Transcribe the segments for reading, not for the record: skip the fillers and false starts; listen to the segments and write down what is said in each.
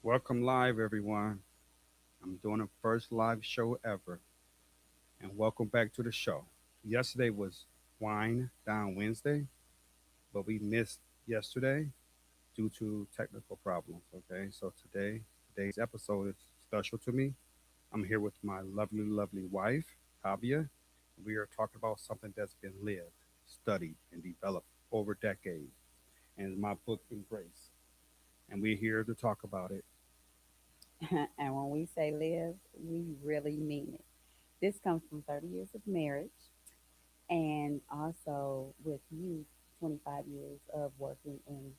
Welcome live, everyone. I'm doing a first live show ever, and welcome back to the show. Yesterday was Wine Down Wednesday, but we missed yesterday due to technical problems. Okay, so today's episode is special to me. I'm here with my lovely, lovely wife, Tavia. We are talking about something that's been lived, studied, and developed over decades, and it's my book, Embrace. And we're here to talk about it. And when we say live, we really mean it. This comes from 30 years of marriage and also with you, 25 years of working in,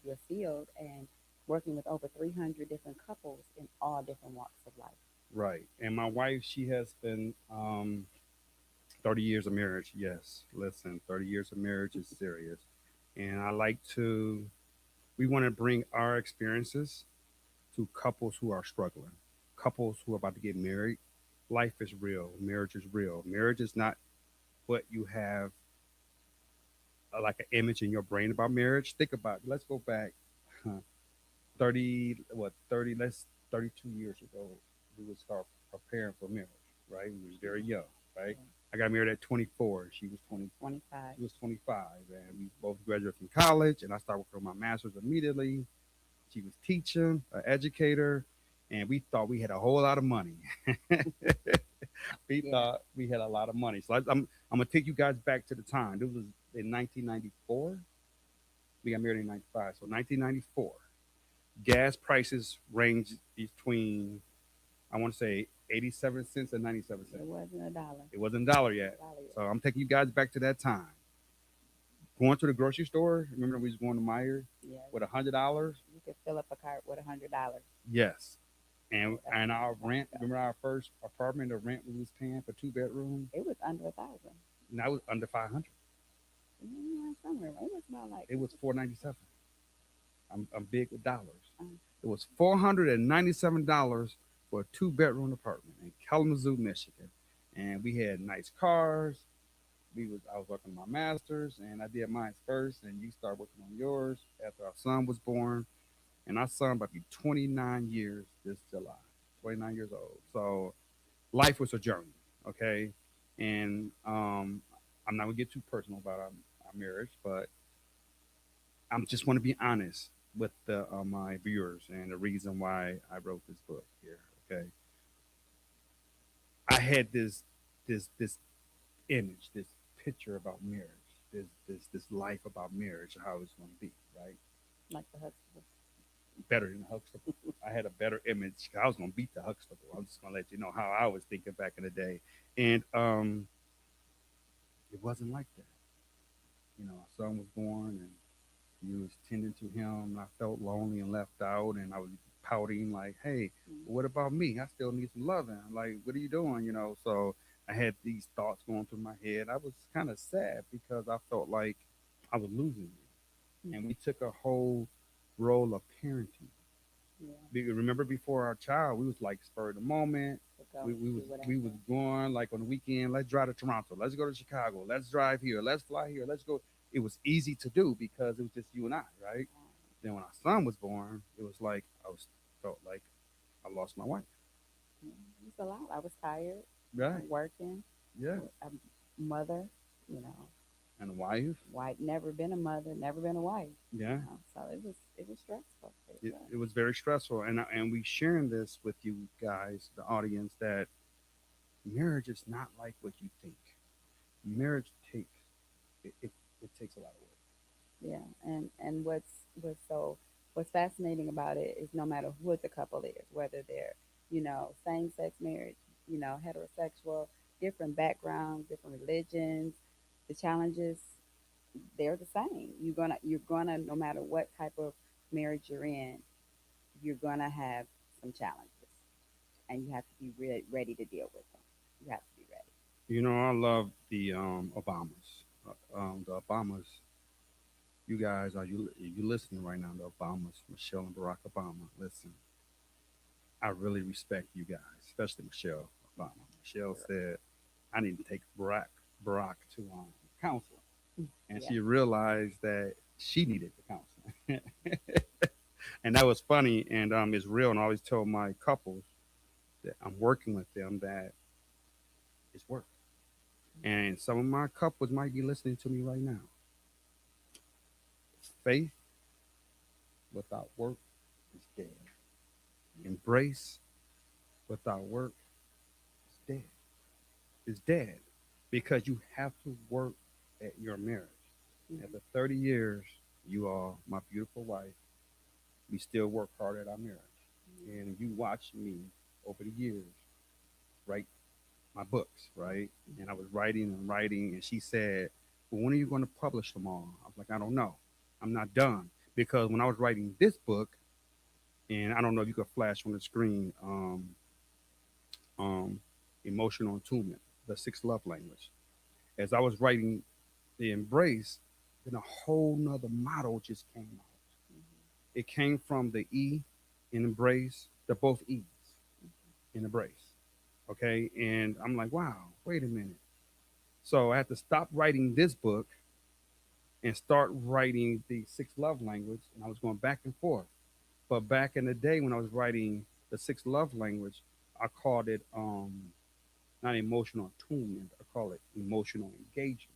your field and working with over 300 different couples in all different walks of life. Right. And my wife, she has been 30 years of marriage. Yes. Listen, 30 years of marriage is serious. And we want to bring our experiences to couples who are struggling, couples who are about to get married. Life is real. Marriage is real. Marriage is not what you have like an image in your brain about marriage. Think about it. Let's go back 30, what, 30, let's 32 years ago. We would start preparing for marriage, right? We was very young, right? Yeah. I got married at 24. She was 20. 25. She was 25, and we both graduated from college. And I started working on my master's immediately. She was teaching, an educator, and we thought we had a whole lot of money. We Yeah. thought we had a lot of money. So I'm gonna take you guys back to the time. This was in 1994. We got married in 95. So 1994, gas prices ranged between, I want to say, 87 cents and 97 It cents. wasn't a dollar. It wasn't a dollar Wasn't yet. a dollar So yet. I'm taking you guys back to that time. Going to the grocery store. Remember we was going to Meyer Yes. with $100. You could fill up a cart with $100. Yes. And That's and a long our time rent. ago. Remember our first apartment, the rent we was paying for 2 bedrooms. It was under 1,000. Now it was under 500. Somewhere. It was about like, It was 497. I'm big with dollars. um, It was $497 for a 2 bedroom apartment in Kalamazoo, Michigan, and we had nice cars. I was working on my masters, and I did mine first, and you started working on yours after our son was born, and our son about to be 29 years this July, 29 years old. So life was a journey, okay, and I'm not gonna get too personal about our marriage, but I just want to be honest with my viewers and the reason why I wrote this book here. Okay, I had this image, this picture about marriage, this life about marriage, how it's going to be, right? like the Huxtables. Better than Huxtable. I had a better image. I was going to beat the Huxtable. I'm just going to let you know how I was thinking back in the day, and it wasn't like that. Our son was born, and you was tending to him, and I felt lonely and left out, and I was pouting like, "Hey, Mm. what about me? I still need some loving. Like, what are you doing?" So I had these thoughts going through my head. I was kind of sad because I felt like I was losing you, and we Mm-hmm. took a whole role of parenting. Yeah. Remember, before our child, we was like spur of the moment. To go We, we do was we was whatever. going like on the weekend. Let's drive to Toronto. Let's go to Chicago. Let's drive here. Let's fly here. Let's go. It was easy to do because it was just you and I, right? Then when our son was born, it was like felt like I lost my wife. Yeah, it was a lot. I was tired, Right. working, Yeah. a mother, you know, And a wife. wife, never been a mother, never been a wife, Yeah. so it was stressful. It was. It was very stressful, and we sharing this with you guys, the audience, that marriage is not like what you think. Marriage it takes a lot of work. Yeah, and what's fascinating about it is no matter who the couple is, whether they're same sex marriage, heterosexual, different backgrounds, different religions, the challenges they're the same. You're gonna no matter what type of marriage you're in, you're gonna have some challenges, and you have to be ready to deal with them. You have to be ready. I love the Obamas. The Obamas. You guys, are you listening right now? The Obamas, Michelle and Barack Obama. Listen, I really respect you guys, especially Michelle Obama. Michelle said, "I need to take Barack to counseling," and Yeah. she realized that she needed the counseling. And that was funny, and it's real. And I always tell my couples that I'm working with them that it's work. And some of my couples might be listening to me right now. Faith without work is dead. Embrace without work is dead. It's dead because you have to work at your marriage. Mhm. After 30 years, you are my beautiful wife. We still work hard at our marriage. And you watch me over the years write my books, right? And I was writing and writing, and she said, "Well, when are you going to publish them all?" I was like, "I don't know. I'm not done." Because when I was writing this book, and I don't know if you could flash on the screen, um, emotional attunement, the sixth love language. As I was writing the embrace, then a whole nother model just came out. It came from the E in embrace, the both E's in embrace. Okay. And I'm like, wow, wait a minute. So I had to stop writing this book and start writing the sixth love language. And I was going back and forth. But back in the day when I was writing the sixth love language, I called it not emotional attunement, I call it emotional engagement.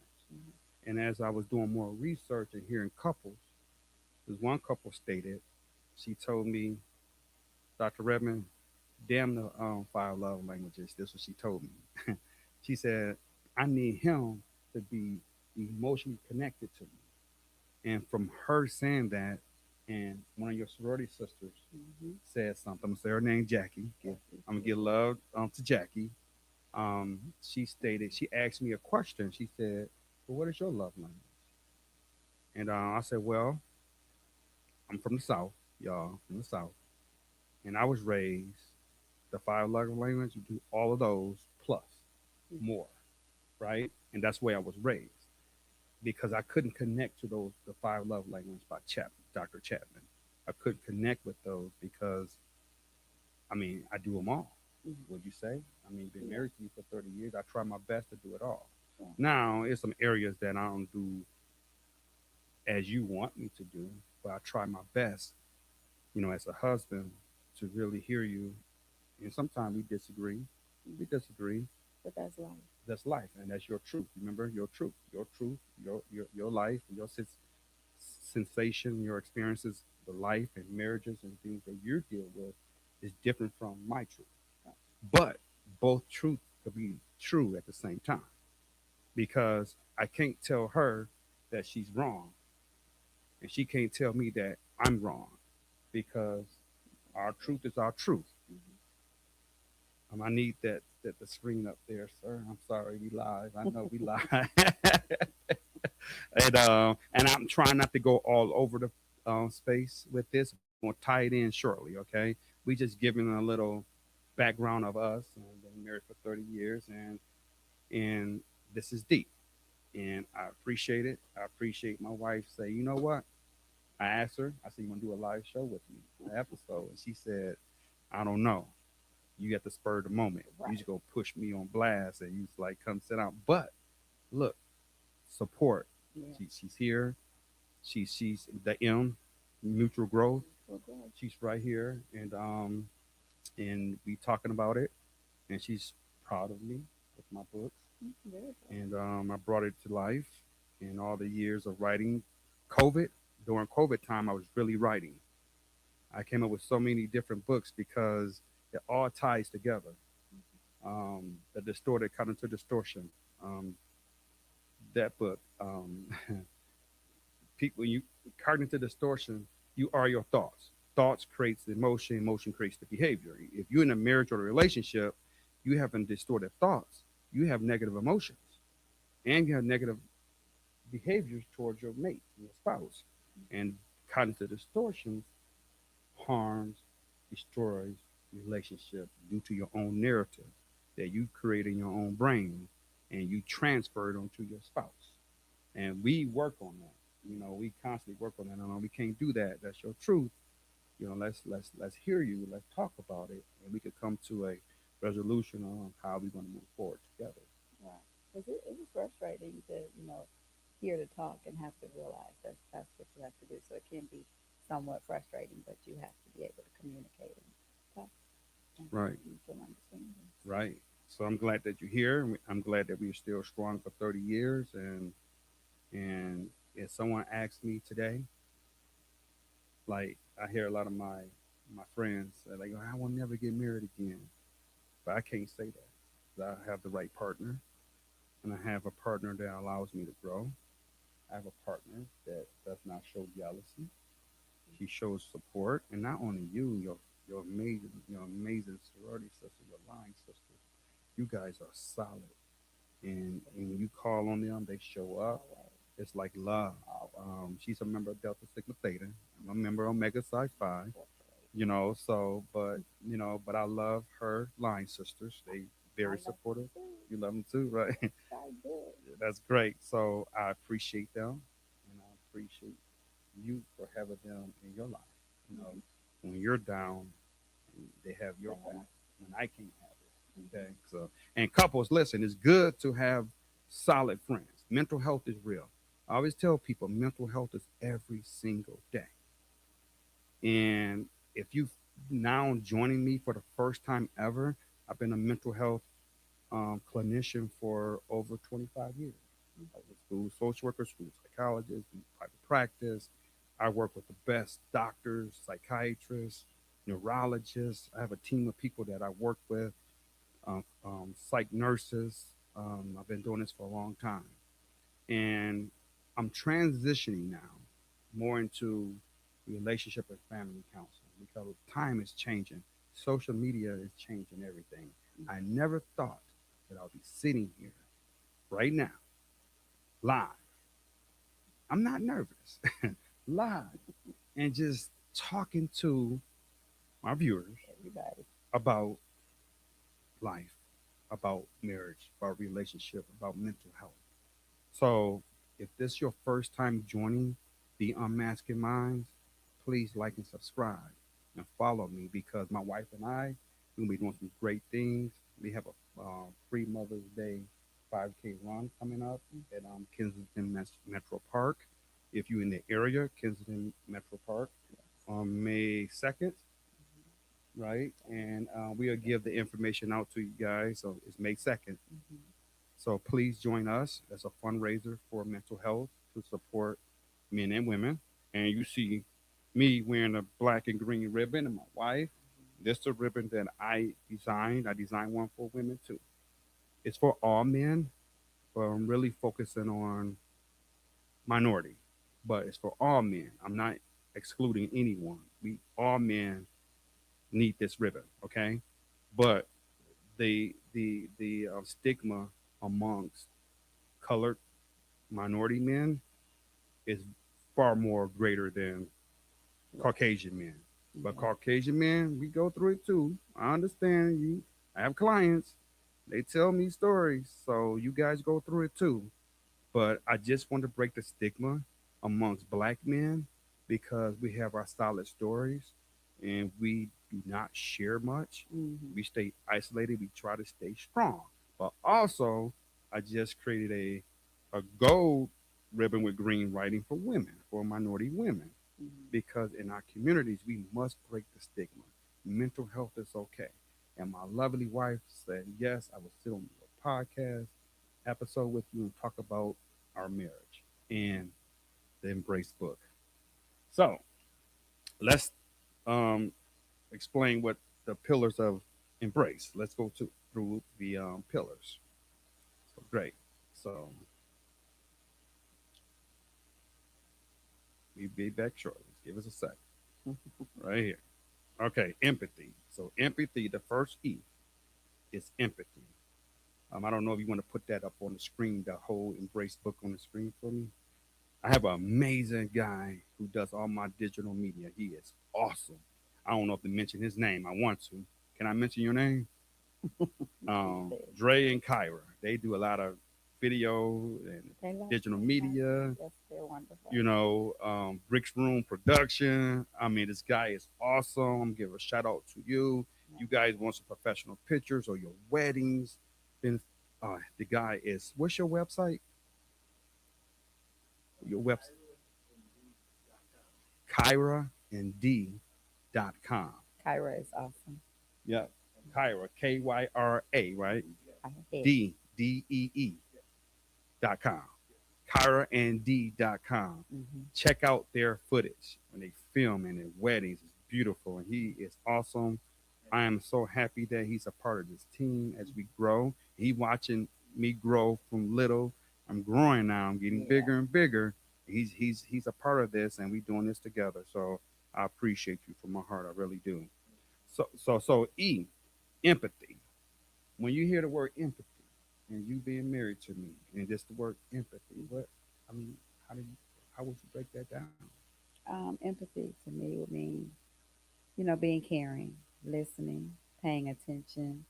And as I was doing more research and hearing couples, because one couple stated, she told me, Dr. Redmond, damn the five love languages. This is what she told me. She said, I need him to be emotionally connected to me. And from her saying that, and one of your sorority sisters Mhm. said something, I'm gonna say her name Jackie. I'm gonna give love to Jackie. She stated, she asked me a question. She said, well, what is your love language? And I said, well, I'm from the South, y'all, from the South. And I was raised the five love language, you do all of those plus more, right? And that's where I was raised because I couldn't connect to those the five love languages by Dr. Chapman. I couldn't connect with those because I mean I do them all. Mhm. Would you say? I mean, been Yeah. married to you for 30 years. I try my best to do it all. Yeah. Now, there's some areas that I don't do as you want me to do, but I try my best, as a husband, to really hear you. And sometimes we disagree. We Mhm. disagree. But that's life. That's life, and that's your truth. Remember, your truth, your life, your sensation, your experiences, the life and marriages and things that you deal with is different from my truth. But both truth could be true at the same time because I can't tell her that she's wrong, and she can't tell me that I'm wrong because our truth is our truth. Mhm. I need that the screen up there, sir. I'm sorry, we live. I know we live. And I'm trying not to go all over the space with this. We're gonna tie it in shortly, okay? We just giving a little background of us and been married for 30 years, and this is deep, and I appreciate it. I appreciate my wife say, you know what? I asked her. I said, you want to do a live show with me, an episode, and she said, I don't know. You got to spur the moment. You Right. just go push me on blast, and you just like come sit down. But look, support. Yeah. She's here. She's the M, mutual growth. Well, good. She's right here, and we talking about it, and she's proud of me with my books, Very good. and I brought it to life in all the years of writing. COVID during COVID time, I was really writing. I came up with so many different books because it all ties together. The distorted cognitive distortion. Um, that book. People, you cognitive distortion. You are your thoughts. Thoughts creates the emotion. Emotion creates the behavior. If you're in a marriage or a relationship, you have distorted thoughts. You have negative emotions, and you have negative behaviors towards your mate, your spouse, and cognitive distortion harms, destroys relationship due to your own narrative that you create in your own brain and you transfer it onto your spouse. And we work on that. We constantly work on that. No, we can't do that. That's your truth. Let's hear you. Let's talk about it, and we could come to a resolution on how we're going to move forward together. Right. Because it was frustrating to, hear the talk and have to realize that's what you have to do. So it can be somewhat frustrating, but you have to be able to communicate and talk and have Right. mutual understanding. Right. So I'm glad that you're here. I'm glad that we're still strong for 30 years. And if someone asks me today, like I hear a lot of my friends say, like, I will never get married again, but I can't say that. 'Cause I have the right partner, and I have a partner that allows me to grow. I have a partner that does not show jealousy. She shows support, and not only you, your amazing sorority sisters, your line sisters. You guys are solid, and when you call on them, they show up. Always, It's like love. always She's a member of Delta Sigma Theta. I'm a member of Omega Psi Phi. incorporate. So, but I love her line sisters. They I very love them supportive. too. You love them too, right? I do. That's great. So I appreciate them, and I appreciate you for having them in your life. Mhm. When you're down, they have your Yeah. back. When I can't have it, Mhm. okay. So, and couples, listen, it's good to have solid friends. Mental health is real. I always tell people mental health is every single day. And if you now joining me for the first time ever, I've been a mental health clinician for over 25 years. I was a school social worker, school psychologist, in private practice. I work with the best doctors, psychiatrists, neurologists. I have a team of people that I work with, psych nurses. I've been doing this for a long time. And I'm transitioning now more into relationship and family counseling because time is changing. Social media is changing everything. I never thought that I'll be sitting here right now, live. I'm not nervous, live, and just talking to my viewers Everybody. about life, about marriage, about relationship, about mental health. So, if this is your first time joining the Unmasking Minds, please like and subscribe and follow me because my wife and I will be doing some great things. We have a free Mother's Day 5K run coming up at Kensington Metro Park. If you're in the area, Kensington Metro Park Yes. on May 2nd, right? And we'll give the information out to you guys. So it's May 2nd. Mm-hmm. So please join us as a fundraiser for mental health to support men and women. And you see me wearing a black and green ribbon, and my wife. This is a ribbon that I designed. I designed one for women too. It's for all men, but I'm really focusing on minority. But it's for all men. I'm not excluding anyone. We all men need this ribbon, okay? But the stigma amongst colored minority men is far more greater than Caucasian men. But Yeah. Caucasian men, we go through it too. I understand you. I have clients. They tell me stories. So you guys go through it too. But I just want to break the stigma amongst black men because we have our solid stories and we do not share much. Mm-hmm. We stay isolated. We try to stay strong. But also, I just created a gold ribbon with green writing for women, for minority women, Mm-hmm. because in our communities, we must break the stigma. Mental health is okay. And my lovely wife said, yes, I will sit on your podcast episode with you and talk about our marriage and the Embrace book. So let's um, explain what the pillars of Embrace. Let's go through the pillars. So great. So we'll be back shortly. Give us a sec. Right here. Okay, empathy. So empathy, the first E is empathy. I don't know if you want to put that up on the screen, the whole Embrace book on the screen for me. I have an amazing guy who does all my digital media. He is awesome. I don't know if to mention his name. I want to. Can I mention your name? Dre and Kyra. They do a lot of video and They love digital me. media. Yes, they're wonderful. Bricks Room Production. I mean, this guy is awesome. Give a shout out to you. Yeah. You guys want some professional pictures or your weddings? Then the guy is. What's your website? Your website? Kyra. and D.com. Kyra is awesome. Yeah. Kyra, Kyra, right? I hate. D.com. KyraandD.com. Mm-hmm. Check out their footage when they film and their weddings. It's beautiful, and he is awesome. I am so happy that he's a part of this team as we grow. He watching me grow from little. I'm growing now. I'm getting Yeah. bigger and bigger. He's a part of this, and we doing this together. So I appreciate you from my heart. I really do. So E, empathy. When you hear the word empathy, and you being married to me, and just the word empathy, what I mean, how do you how would you break that down? Empathy to me would mean, being caring, listening, paying attention,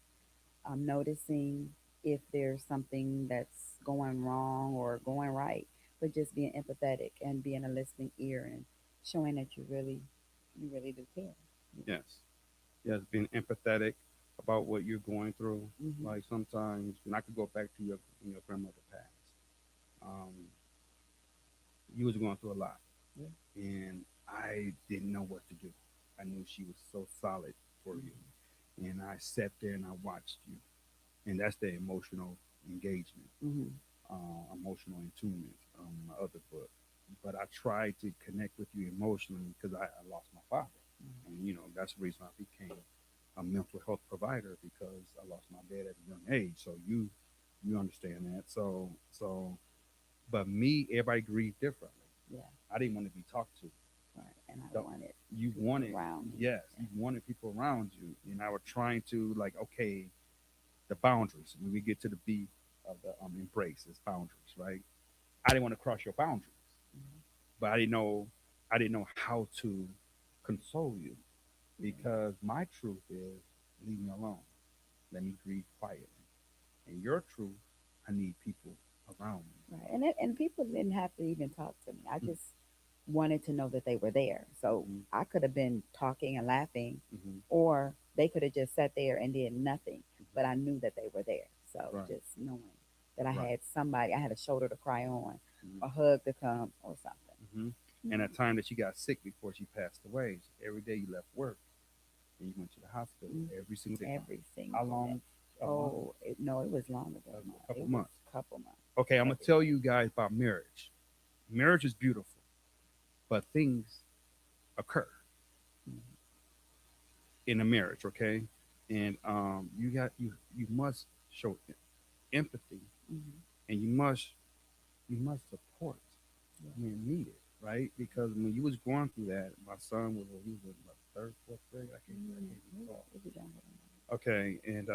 noticing if there's something that's going wrong or going right, but just being empathetic and being a listening ear and showing that you really do care. Yes, yes, being empathetic about what you're going through. Mm-hmm. Like sometimes, and I could go back to your when your grandmother passed. Um, you was going through a lot, Yeah. and I didn't know what to do. I knew she was so solid for you, and I sat there and I watched you, and that's the emotional engagement, Mm-hmm. emotional attunement. My other book, but I tried to connect with you emotionally because I lost my father, and that's the reason I became a mental health provider because I lost my dad at a young age. So you understand that. But me, everybody grieved differently. Yeah. I didn't want to be talked to. Right. And I Don't- wanted You people wanted, around me. yes, Yeah. you wanted people around you, and I was trying to like, okay, the boundaries. When we get to the B of the embrace, is boundaries, right? I didn't want to cross your boundaries, Mm-hmm. but I didn't know how to console you because my truth is leave me alone, let me grieve quietly, and your truth, I need people around Right. And people didn't have to even talk to me. I me. just wanted to know that they were there. So Mm-hmm. I could have been talking and laughing, Mm-hmm. or they could have just sat there and did nothing. But I knew that they were there. So Right, just knowing that I right. had somebody, I had a shoulder to cry on, Mm-hmm. a hug to come, or something. Mm-hmm. And Mhm. at time that she got sick before she passed away, so every day you left work and you went to the hospital Mhm. every single day. Every How single day. long? A month? Oh, no, it was longer than a A month. couple It was months. a couple months. Okay, I'm gonna Every tell day. you guys about marriage. Marriage is beautiful, but things occur Mhm. in a marriage. Okay, and you must show empathy, Mhm. and you must support Yeah. when needed, right? Because when you was going through that, my son was he was in what, third, fourth grade. I can't recall. It was younger than Okay, and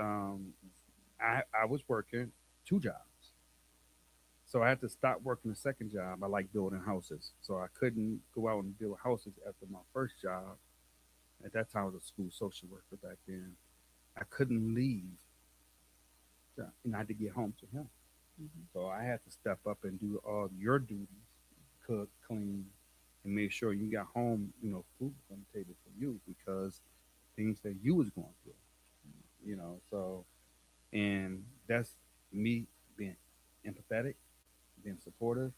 I was working two jobs, so I had to stop working the second job. I like building houses, so I couldn't go out and build houses after my first job. At that time, I was a school social worker back then. I couldn't leave, and I had to get home to him. that. So I had to step up and do all your duties, cook, clean, and make sure you got home, food on the table for you because things that you was going through. So and that's me being empathetic, being supportive,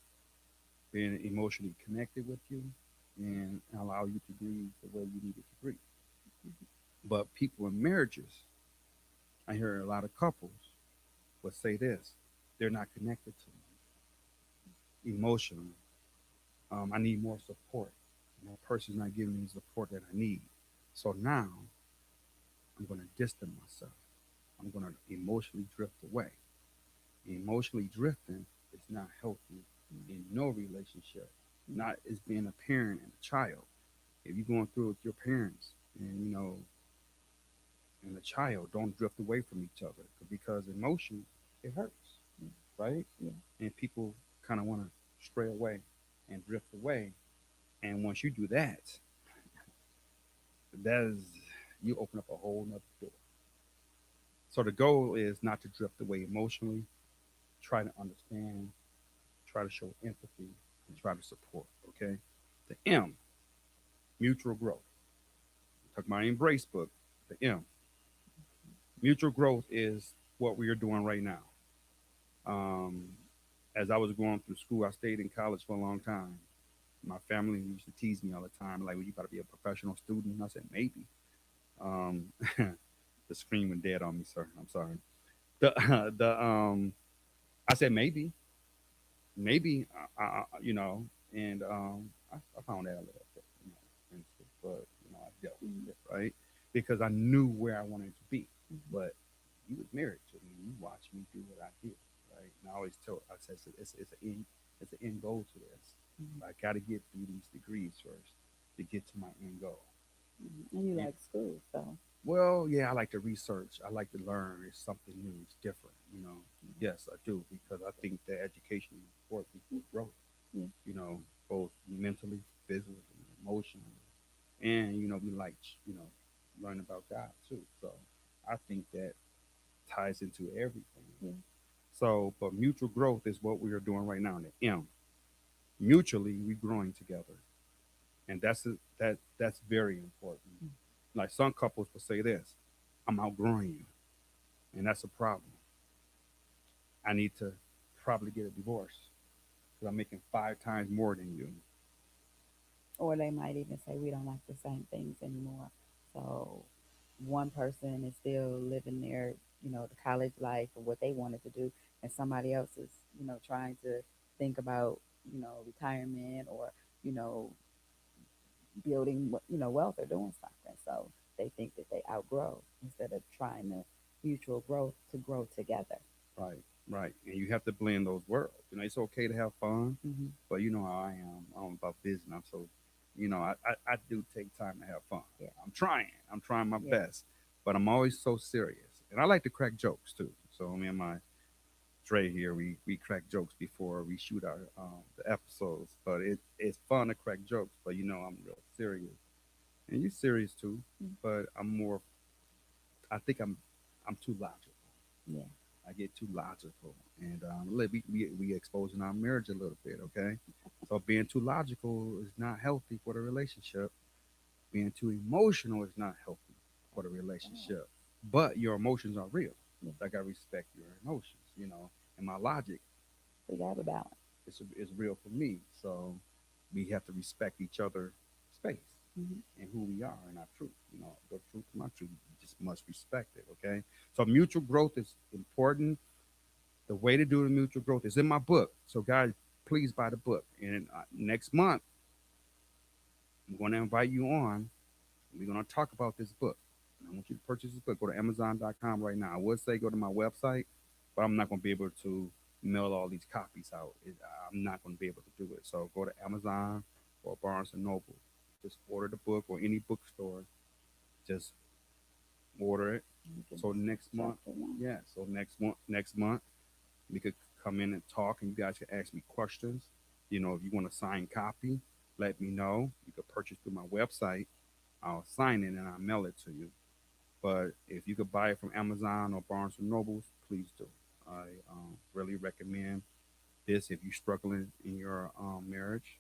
being emotionally connected with you, and allow you to grieve the way you needed to grieve. But people in marriages, I hear a lot of couples would say this: they're not connected to me emotionally. I need more support. And that person's not giving me the support that I need. So now I'm going to distance myself. I'm going to emotionally drift away. Emotionally drifting is not healthy in no relationship. Not as being a parent and a child. If you're going through with your parents and a child, don't drift away from each other because emotion it hurts, Yeah. right? Yeah. And people kind of want to stray away and drift away. And once you do that, that is you open up a whole nother door. So the goal is not to drift away emotionally, try to understand, try to show empathy, and try to support. Okay. The M, mutual growth. Talk my embrace book. The M, mutual growth is what we are doing right now. Um, as I was going through school, I stayed in college for a long time. My family used to tease me all the time, like, "Well, you got to be a professional student." I said, "Maybe." The screen went dead on me, sir. I'm sorry. The the I said maybe, and I found out a little bit, but I dealt Mhm. with it, right? Because I knew where I wanted to be. Mhm. But you was married to me. You watched me do what I did, right? And I always tell, I said, it's an end goal to this. Mhm. I got to get through these degrees first to get to my end goal. Mhm. And you You, like school, so well, yeah, I like to research. I like to learn. It's something new. It's different. yeah. Yes, I do because I think that education is important for growth. Yeah. Both mentally, physically, emotionally, and we like learn about God too. So I think that ties into everything. Yeah. So, but mutual growth is what we are doing right now. The M, mutually, we growing together, and that's very important. Mm. Like some couples will say this, "I'm outgrowing you," and that's a problem. I need to probably get a divorce because I'm making 5 times more than you. Or they might even say we don't like the same things anymore. So one person is still living their, the college life or what they wanted to do, and somebody else is, trying to think about, retirement or, you know, building, wealth or doing something. So they think that they outgrow instead of trying to mutual growth to grow together. Right, right. And you have to blend those worlds. It's okay to have fun, Hmm. but you know how I am. I'm about business. I do take time to have fun. Yeah. I'm trying. I'm trying my Yeah. best, but I'm always so serious. And I like to crack jokes too. So me and my Dre here, we crack jokes before we shoot our the episodes. But it's fun to crack jokes. But I'm real serious, and you serious too. Mm. But I'm more. I think I'm too logical. Yeah. I get too logical, and we exposing our marriage a little bit, okay? So being too logical is not healthy for the relationship. Being too emotional is not healthy for the Oh, relationship. But your emotions are real. yeah. Like I respect your emotions, and my logic We got a balance. is real for me. So we have to respect each other's space Hmm. and who we are and our truth. The truth is my truth. You just must respect it, okay? So mutual growth is important. The way to do the mutual growth is in my book. So, guys, please buy the book. And next month, I'm going to invite you on. We're going to talk about this book. I want you to purchase this book. Go to Amazon.com right now. I would say go to my website, but I'm not going to be able to mail all these copies out. I'm not going to be able to do it. So, go to Amazon or Barnes and Noble. Just order the book or any bookstore. Just order it. You can So next month, chapter one. yeah. So next month, we could come in and talk, and you guys can ask me questions. If you want a signed copy, let me know. You could purchase through my website. I'll sign it and I'll mail it to you. But if you could buy it from Amazon or Barnes and Nobles, please do. I really recommend this if you're struggling in your marriage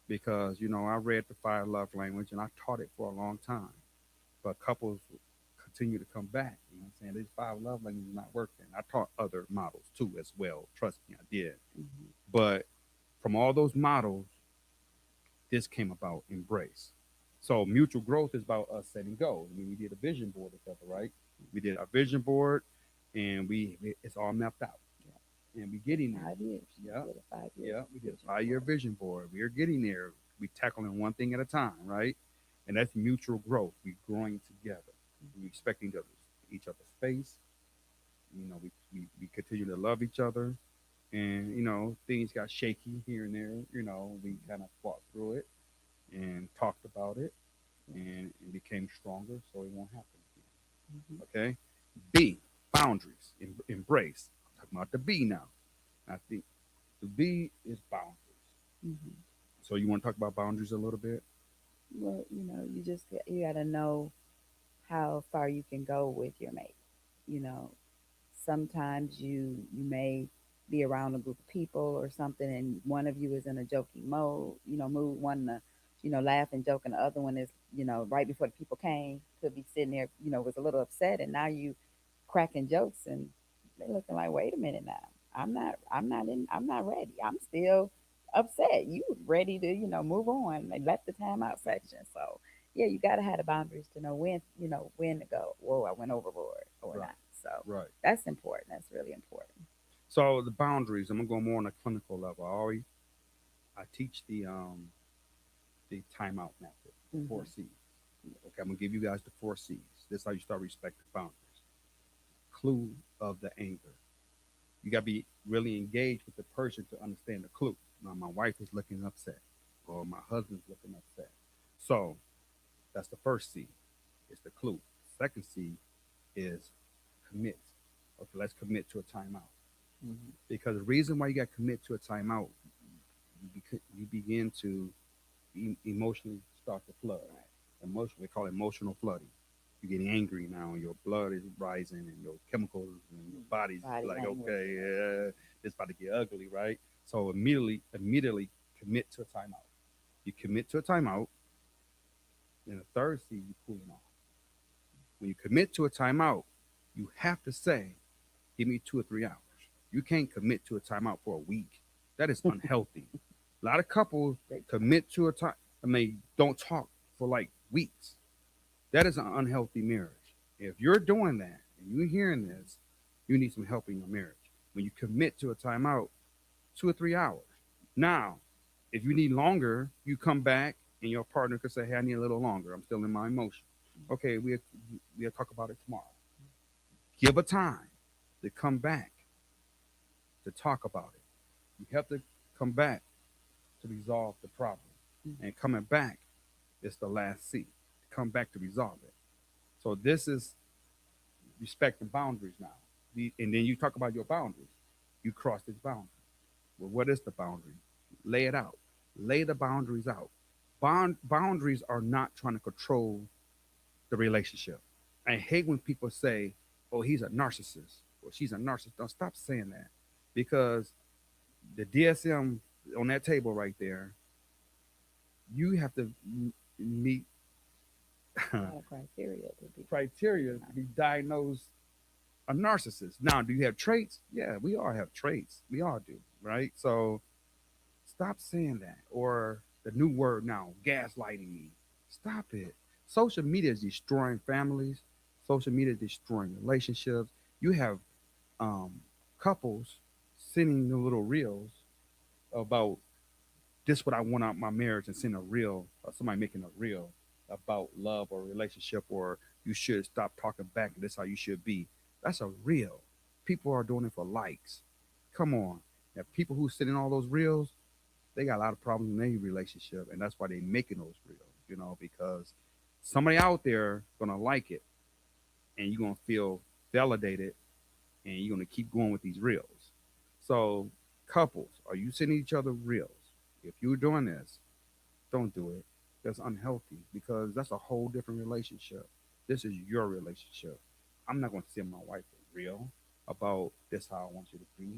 because I read the five love language and I taught it for a long time. But couples continue to come back. You know what I'm saying? These five love languages not working. I taught other models too as well. Trust me, I did. Hmm. But from all those models, this came about embrace. So mutual growth is about us setting goals. I mean, we did a vision board together, right? We did our vision board, and it's all mapped out, Yeah. and we getting there. 5 years. You Yeah, did a 5 year yeah. We did a vision 5 year board. vision board. We are getting there. We tackling one thing at a time, right? And that's mutual growth. We growing together. We Mhm. respecting each other's space. We continue to love each other, and things got shaky here and there. We kind of fought through it and talked about it and became stronger so it won't happen Mhm. again. Okay? B, boundaries, embrace. I'm talking about the B now. I think the B is boundaries. Mhm. So you want to talk about boundaries a little bit? Well, you got to know how far you can go with your mate. You know, sometimes you may be around a group of people or something, and one of you is in a joking mood, one to, laugh and joke, and the other one is, right before the people came, could be sitting there, was a little upset, and now you cracking jokes, and they're looking like, wait a minute now, I'm not ready. I'm still upset. You ready to, move on. They left the timeout section. So yeah, you gotta have the boundaries to know when to go. Whoa, I went overboard or Right. not. So Right. that's important. That's really important. So the boundaries, I'm gonna go more on a clinical level. I teach the timeout method, the four Hmm. C's. Okay, I'm gonna give you guys the four C's. This is how you start respecting boundaries. Clue of the anger. You gotta be really engaged with the person to understand the clue. Now my wife is looking upset, or my husband's looking upset. So that's the first C. It's the clue. Second C is commit. Okay, let's commit to a timeout. Hmm. Because the reason why you got to commit to a timeout, you begin to emotionally start to flood. We call it emotional flooding. You're getting angry now, and your blood is rising, and your chemicals and your body's Body like, language. okay, yeah, it's about to get ugly, right? So immediately commit to a timeout. You commit to a timeout. Then the third C, you cooling off. When you commit to a timeout, you have to say, give me 2 or 3 hours. You can't commit to a timeout for a week. That is unhealthy. A lot of couples Big time. commit to a time. I mean, don't talk for like weeks. That is an unhealthy marriage. If you're doing that and you're hearing this, you need some help in your marriage. When you commit to a timeout, 2 or 3 hours. Now, if you need longer, you come back and your partner could say, "Hey, I need a little longer. I'm still in my emotion." Okay, we'll talk about it tomorrow. Give a time to come back to talk about it. You have to come back to resolve the problem. And coming back is the last C. Come back to resolve it. So this is respecting boundaries now. And then you talk about your boundaries. You cross this boundary. Well, what is the boundary? Lay it out. Lay the boundaries out. Boundaries are not trying to control the relationship. I hate when people say, "Oh, he's a narcissist," or "She's a narcissist." Don't stop saying that, because the DSM on that table right there, you have to meet A lot of criteria to be. criteria to be diagnosed a narcissist. Now, do you have traits? Yeah, we all have traits. We all do, right? So stop saying that. Or the new word now, gaslighting me. Stop it. Social media is destroying families. Social media is destroying relationships. You have um, couples sending the little reels about this what I want out my marriage, and send a reel, or somebody making a reel about love or relationship, or you should stop talking back and this is how you should be. That's a reel. People are doing it for likes. Come on. Now, people who sit in all those reels, they got a lot of problems in their relationship, and that's why they making those reels, because somebody out there gonna like it, and you're gonna feel validated, and you're gonna keep going with these reels. So, couples, are you sending each other reels? If you're doing this, don't do it. That's unhealthy, because that's a whole different relationship. This is your relationship. I'm not going to send my wife a reel about this how I want you to be.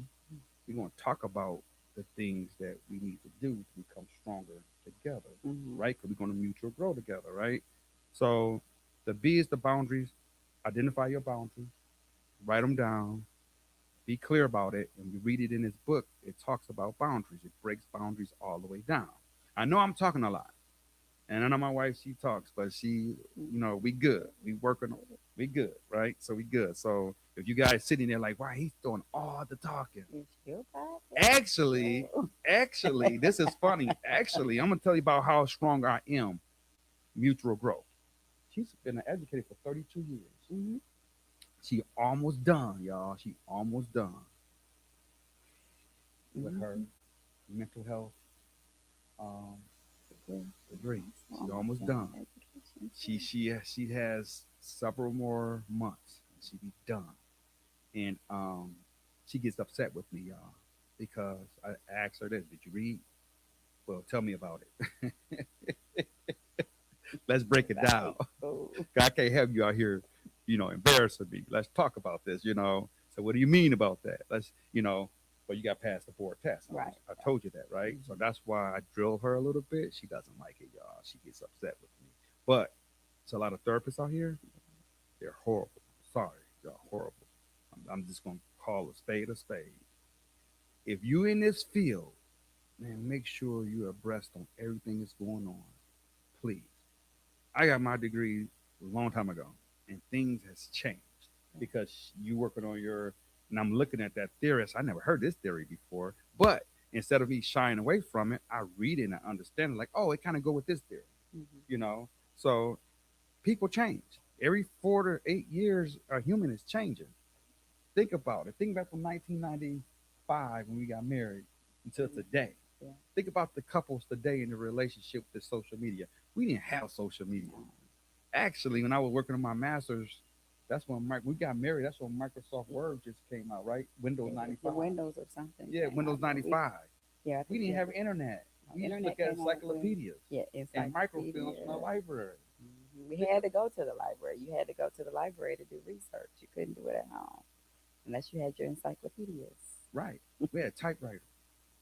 We're going to talk about the things that we need to do to become stronger together, Hmm. right? Because we're going to mutual grow together, right? So the B is the boundaries. Identify your boundaries, write them down, be clear about it. And we read it in his book. It talks about boundaries. It breaks boundaries all the way down. I know I'm talking a lot, and I know my wife, she talks, but we good. We working. We good, right? So we good. So if you guys sitting there like, why he's doing all the talking? It's your podcast. Actually, So, actually, this is funny. Actually, I'm gonna tell you about how strong I am. Mutual growth. She's been an educator for 32 years. hmm. She almost done, y'all. She almost done with her Hmm. mental health um, Degree. degree. She's Almost almost done done. education. She has several more months. She be done, and she gets upset with me, y'all, because I asked her this: "Did you read? Well, tell me about it. Let's break it down. Right. Cool. I can't have you out here, embarrassing me. Let's talk about this. So what do you mean about that? Well, you got past the board test. Right. I told you that, right? So that's why I drill her a little bit. She doesn't like it, y'all. She gets upset with me. But it's a lot of therapists out here. They're horrible. Sorry, y'all horrible. I'm just gonna call a spade a spade. If you in this field man, make sure you're abreast on everything that's going on. Please. I got my degree a long time ago, and things has changed because you working on your. And I'm looking at that theorist. I never heard this theory before, but instead of me shying away from it, I read it and I understand it. Like, oh, it kind of go with this theory, Hmm. you know. So people change every 4 to 8 years. A human is changing. Think about it. Think back from 1995 when we got married until today. Yeah. Think about the couples today in the relationship with social media. We didn't have social media. No. Actually, when I was working on my master's, that's when we got married. That's when Microsoft Word just came out, right? Windows Yeah, the 95. Windows or something Yeah, came Windows out. Yeah, 95. yeah, I We think didn't yeah, have internet. no, We used to internet look at came out when encyclopedias yeah, and microfilms from the encyclopedia. library. We Think had to go to the library. You had to go to the library to do research. You couldn't do it at home unless you had your encyclopedias. right. We had a typewriter,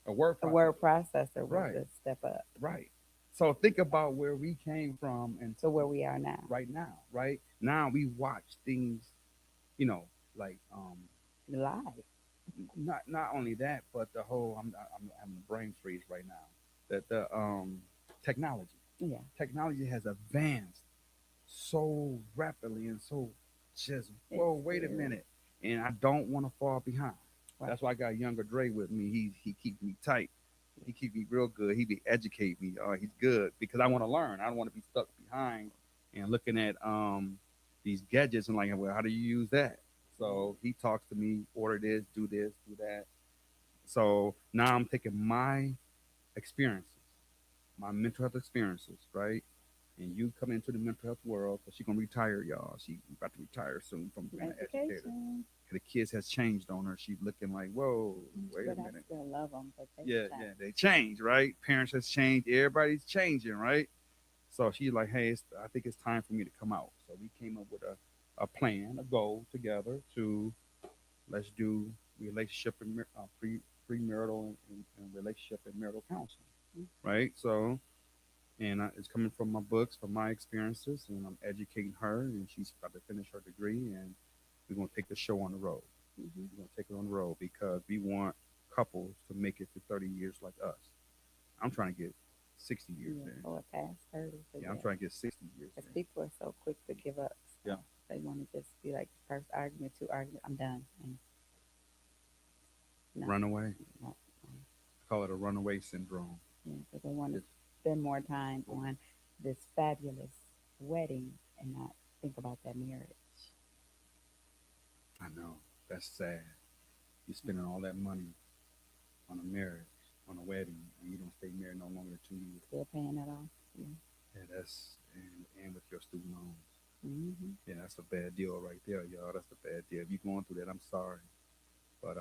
a word A word processor. processor was Right, a step up right. So think about where we came from and to where we are now. right now, right? Now we watch things, you know, like Live. not only that, but the whole I'm having a brain freeze right now. That the technology Yeah. technology has advanced so rapidly and so just It's whoa, wait a very minute, and I don't want to fall behind. right. That's why I got younger Dre with me. He keeps me tight. He keeps me real good. He be educate me. He's good because I want to learn. I don't want to be stuck behind and looking at these gadgets and like, well, how do you use that? So he talks to me, order this, do that. So now I'm taking my experiences, my mental health experiences, right? And you come into the mental health world because she's gonna retire, y'all. She about to retire soon from being an educator. Education. The kids has changed on her. She's looking like, whoa, wait a But I minute. still love them. But they Yeah, change. yeah, they change, right? Parents has changed. Everybody's changing, right? So she's like, hey, I think it's time for me to come out. So we came up with a plan, a goal together to let's do relationship and premarital and relationship and marital counseling, Mm. right? So and it's coming from my books, from my experiences, and I'm educating her, and she's about to finish her degree, and we're gonna take the show on the road. Mm-hmm. We're gonna take it on the road because we want couples to make it to 30 years like us. I'm trying to get 60 years Yeah, in. or past 30. But Yeah, I'm yeah, trying to get 60 years because in. people are so quick to give up. Yeah, So they want to just be like, first argument, two argument, I'm done. And no, runaway. no, I call it a runaway syndrome. yeah, because they want to It's, spend more time on this fabulous wedding and not think about that marriage. I know that's sad. You're spending all that money on a marriage, on a wedding, and you don't stay married no longer than 2 years. Still paying it off. Yeah. Yeah, that's and with your student loans. Mm-hmm. Yeah, that's a bad deal right there, y'all. That's a bad deal. If you're going through that, I'm sorry, but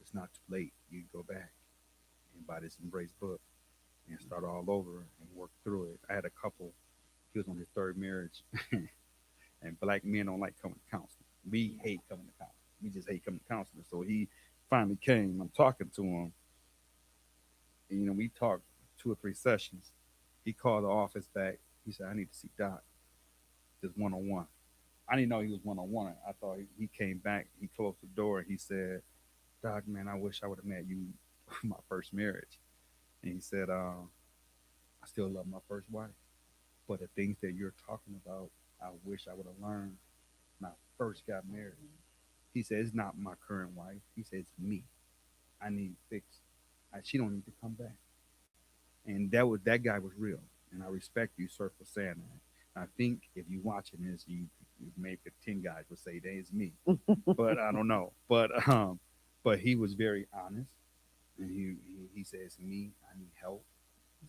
it's not too late. You can go back and buy this Embrace book and start all over and work through it. I had a couple. He was on his third marriage, and black men don't like coming to counseling. We hate coming to counseling. We just hate coming to counseling. So he finally came. I'm talking to him, and we talked 2 or 3 sessions. He called the office back. He said, "I need to see Doc, just one on one." I didn't know he was one on one. I thought he came back. He closed the door. He said, "Doc, man, I wish I would have met you my first marriage." And he said, "I still love my first wife, but the things that you're talking about, I wish I would have learned when I first got married." He said, "It's not my current wife." He said, "It's me. I need fixed. She don't need to come back." And that guy was real, and I respect you, sir, for saying that. I think if you watching this, you maybe 10 guys would say that is me, but I don't know. But he was very honest, and he says, "Me, I need help.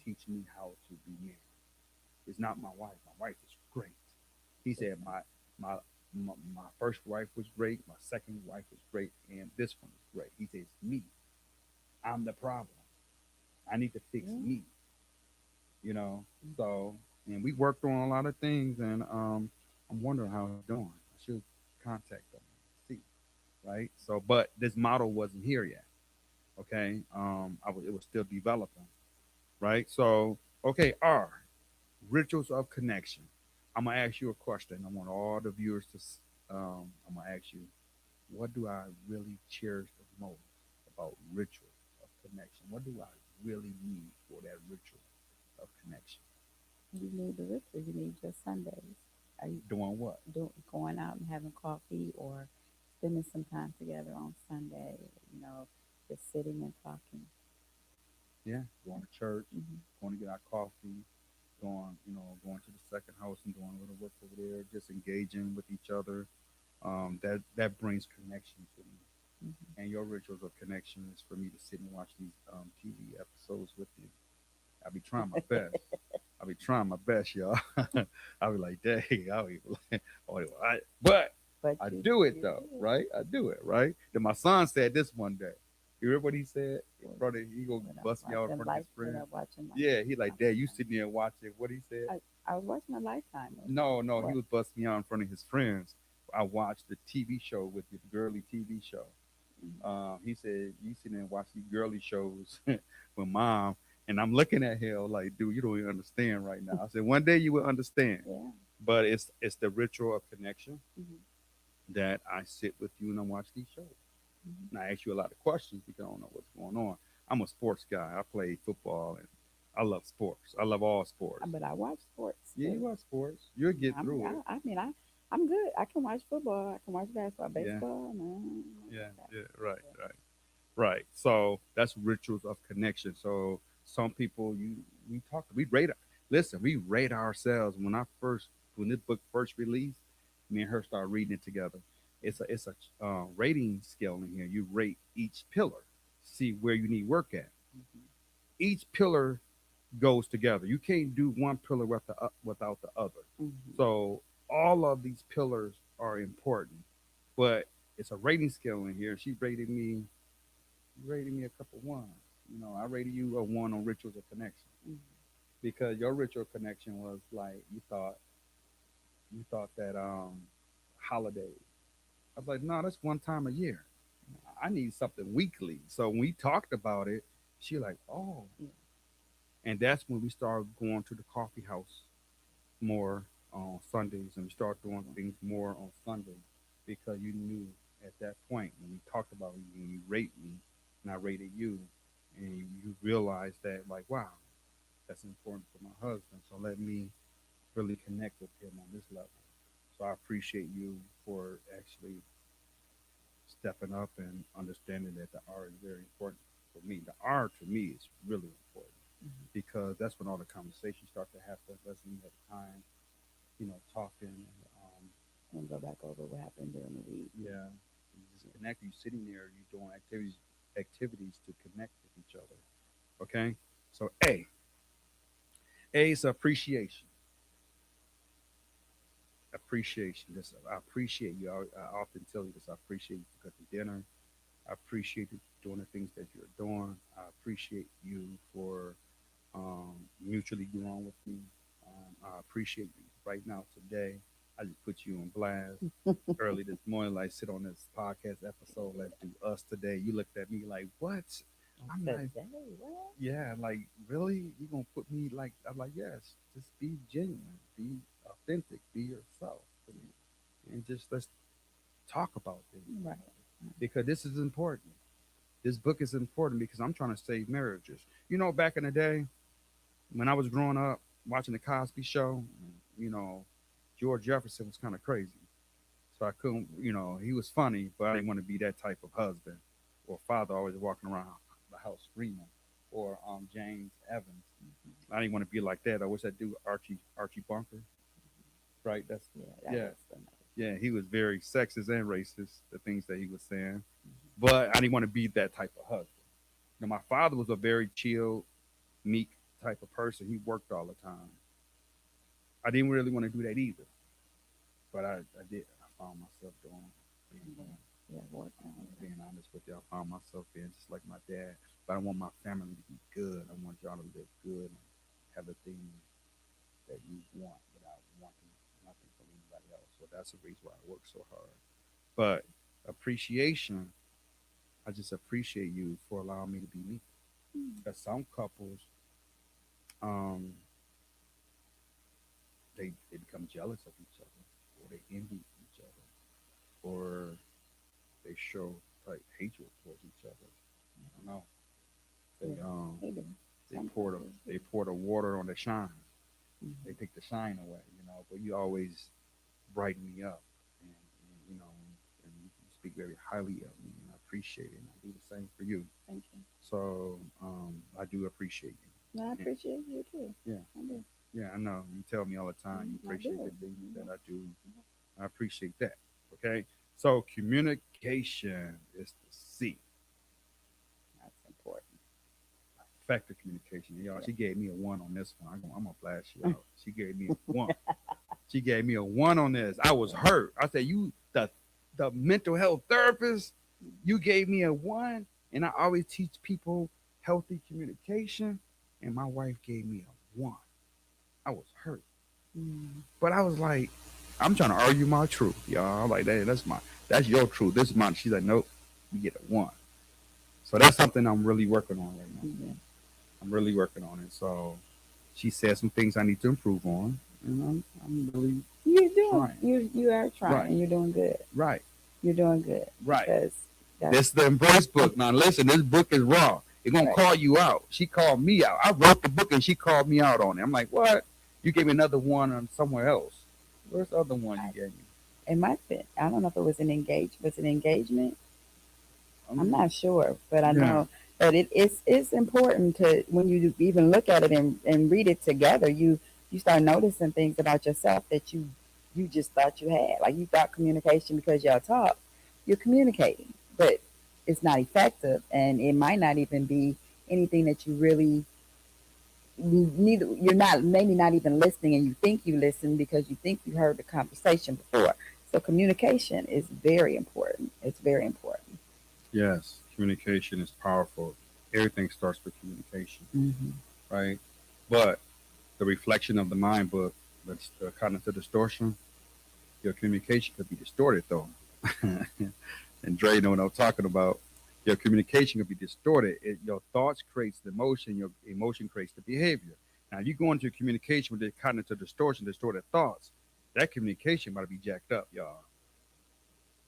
Teach me how to be married. It's not my wife. My wife is great." He said, My my first wife was great. My second wife was great, and this one is great." He says, "Me, I'm the problem. I need to fix Yeah. me." You know. So, and we worked on a lot of things, and I'm wondering how he's doing. I should contact him, see, right? So, but this model wasn't here yet. Okay, it was still developing, right? So, okay, rituals of connection. I'm gonna ask you a question. I want all the viewers to. I'm gonna ask you, what do I really cherish the most about rituals of connection? What do I really need for that ritual of connection? You need the ritual. You need your Sundays. Are you Doing what? going out and having coffee or spending some time together on Sunday? You know, just sitting and talking. Yeah, going to church, Hmm. going to get our coffee, going to the second house and doing a little work over there, just engaging with each other. That brings connection to me. Hmm. And your rituals of connection is for me to sit and watch these TV episodes with you. I'll be trying my best. I'll be trying my best, y'all. I'll be like, dang, I'll be like, oh, but But I you do it you though, do it. right? I do it, right? Then my son said this one day. You remember what he said? When, Brother, he gonna when I'm bust me out in watching front of his when friends. I'm watching Yeah, he like, Dad, you Lifetime. sitting there watching. What he said? I was watching a Lifetime movie. No, no, he What? was busting me out in front of his friends. I watched the TV show with the girly TV show. Hmm. He said, "You sit there and watch these girly shows with mom," and I'm looking at him like, "Dude, you don't even understand right now." I said, "One day you will understand." Yeah. But it's the ritual of connection Hmm. that I sit with you and I watch these shows. Hmm. And I ask you a lot of questions because I don't know what's going on. I'm a sports guy. I play football and I love sports. I love all sports. But I watch sports Yeah, you too. watch sports. You'll get through it. I mean, I'm good. I can watch football. I can watch basketball. Yeah, Baseball, no. yeah, yeah. Right, right. Right. So that's rituals of connection. So some people we rate listen, we rate ourselves. When this book first released, me and her started reading it together. It's a rating scale in here. You rate each pillar, see where you need work at. Hmm. Each pillar goes together. You can't do one pillar without the other. Hmm. So all of these pillars are important, but it's a rating scale in here. She rated me a couple ones. I rated you a one on rituals of connection Hmm. because your ritual connection was like you thought that holidays. I was like, no, that's one time a year. I need something weekly. So when we talked about it, she like, oh, Yeah. and that's when we started going to the coffee house more on Sundays, and we started doing Mhm. things more on Sunday because you knew at that point when we talked about it, when you rate me and I rated you, and you realized that like, wow, that's important for my husband. So let me really connect with him on this level. So I appreciate you for actually stepping up and understanding that the R is very important for me. The R to me is really important Mhm. because that's when all the conversations start to happen. That's when you have time, talking. And go back over what happened during the week. Yeah, you just connect. You sitting there, you doing activities to connect with each other. Okay, so A is appreciation. Appreciation. This I appreciate you. I often tell you this. I appreciate you for cooking dinner. I appreciate you doing the things that you're doing. I appreciate you for mutually growing with me. I appreciate you right now today. I just put you on blast early this morning, like sit on this podcast episode. Let's do us today. You looked at me like, what? I'm like, Today, what? yeah, like really? You gonna put me like? I'm like, yes. Just be genuine, be authentic, be yourself, and just let's talk about things Right. because this is important. This book is important because I'm trying to save marriages. Back in the day when I was growing up watching the Cosby Show, you know, George Jefferson was kind of crazy. So I couldn't, he was funny, but I didn't want to be that type of husband or father always walking around the house screaming. Or James Evans. I didn't want to be like that. I wish I do Archie Bunker. Right? That's Yeah, that yeah. was amazing. Yeah, he was very sexist and racist, the things that he was saying. Mhm. But I didn't want to be that type of husband. My father was a very chill, meek type of person. He worked all the time. I didn't really want to do that either. But I did. I found myself being Yeah, yeah, work on it. being honest with you. I found myself being just like my dad. But I want my family to be good. I want y'all to live good and have the things that you want without wanting nothing from anybody else. So that's the reason why I work so hard. But appreciation, I just appreciate you for allowing me to be me. Mm. Because some couples, um, they become jealous of each other, or they envy each other, or they show like hatred towards each other. I don't know. They They do. they Some pour the countries they do. pour the water on the shine. They Mhm. take the shine away, But you always brighten me up, and you speak very highly of me, and I appreciate it. And I do the same for you. Thank you. So I do appreciate No, I you. appreciate you too. Yeah, I do. yeah, I know. You tell me all the time you I appreciate the do. things that Mhm. I do. I appreciate that. Okay, so communication is the C. That's important. Effective communication. Y'all, she gave me a one on this one. I'm gonna flash you out. She gave me a one. She gave me a one on this. I was hurt. I said, "You, the mental health therapist, you gave me a one." And I always teach people healthy communication, and my wife gave me a one. I was hurt, Mm. but I was like, "I'm trying to argue my truth, y'all." I'm like, that's your truth. This is mine." She's like, "Nope, you get a one." So that's something I'm really working on right now. Yeah. I'm really working on it. So she said some things I need to improve on, and I'm really You're doing. trying. You are trying, Right, and you're doing good. right, You're doing good right. because that's This is the Embrace book. Now listen, this book is raw. It's gonna right. call you out. She called me out. I wrote the book and she called me out on it. I'm like, what? You gave me another one on somewhere else. Where's the other one I, you gave me? it might be. I don't know if it was an engagement. I'm Um, not sure, but I yeah, know that it's important to when you even look at it and read it together. You start noticing things about yourself that you just thought you had. Like you thought communication because y'all talk, you're communicating, but it's not effective, and it might not even be anything that you really neither. You're not maybe not even listening, and you think you listen because you think you heard the conversation before. So communication is very important. It's very important. yes. Communication is powerful. Everything starts with communication, Mm-hmm. right? But the reflection of the mind book, that's the cognitive distortion, your communication could be distorted though. And Dre know what I'm talking about. Your communication could be distorted. Your thoughts creates the emotion. Your emotion creates the behavior. Now, you go into communication with the cognitive distortion, distorted thoughts. That communication about to be jacked up, y'all.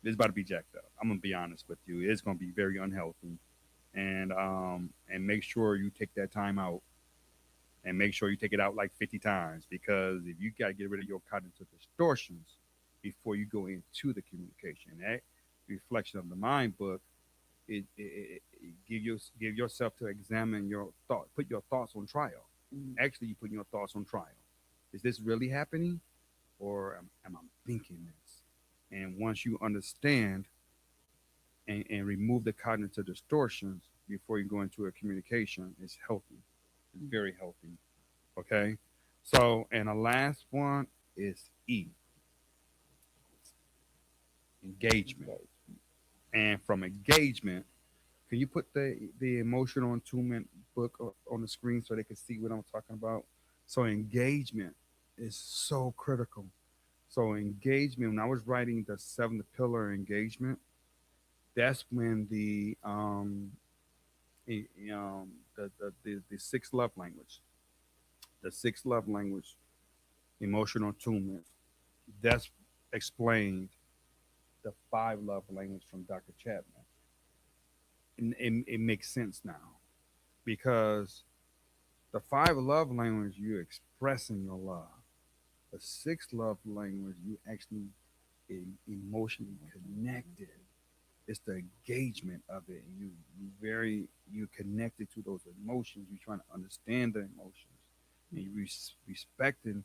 It's about to be jacked up. I'm gonna be honest with you. It's gonna be very unhealthy, and make sure you take that time out, and make sure you take it out like 50 times, because if you got to get rid of your cognitive distortions before you go into the communication, that reflection of the mind book, it give yourself to examine your thought, put your thoughts on trial. Mm-hmm. Actually, you put your thoughts on trial. Is this really happening, or am I thinking this? And once you understand and remove the cognitive distortions before you go into a communication, it's healthy. It's very healthy. Okay. So, and the last one is E, engagement. Okay. And from engagement, can you put the emotional attunement book on the screen so they can see what I'm talking about? So engagement is so critical. So engagement, when I was writing the seventh pillar engagement, that's when the sixth love language, the sixth love language, emotional attunement, that's explained the five love language from Dr. Chapman. And it makes sense now because the five love language, you're expressing your love. The sixth love language, you actually emotionally connected. It's the engagement of it. You connected to those emotions. You're trying to understand the emotions, and you respecting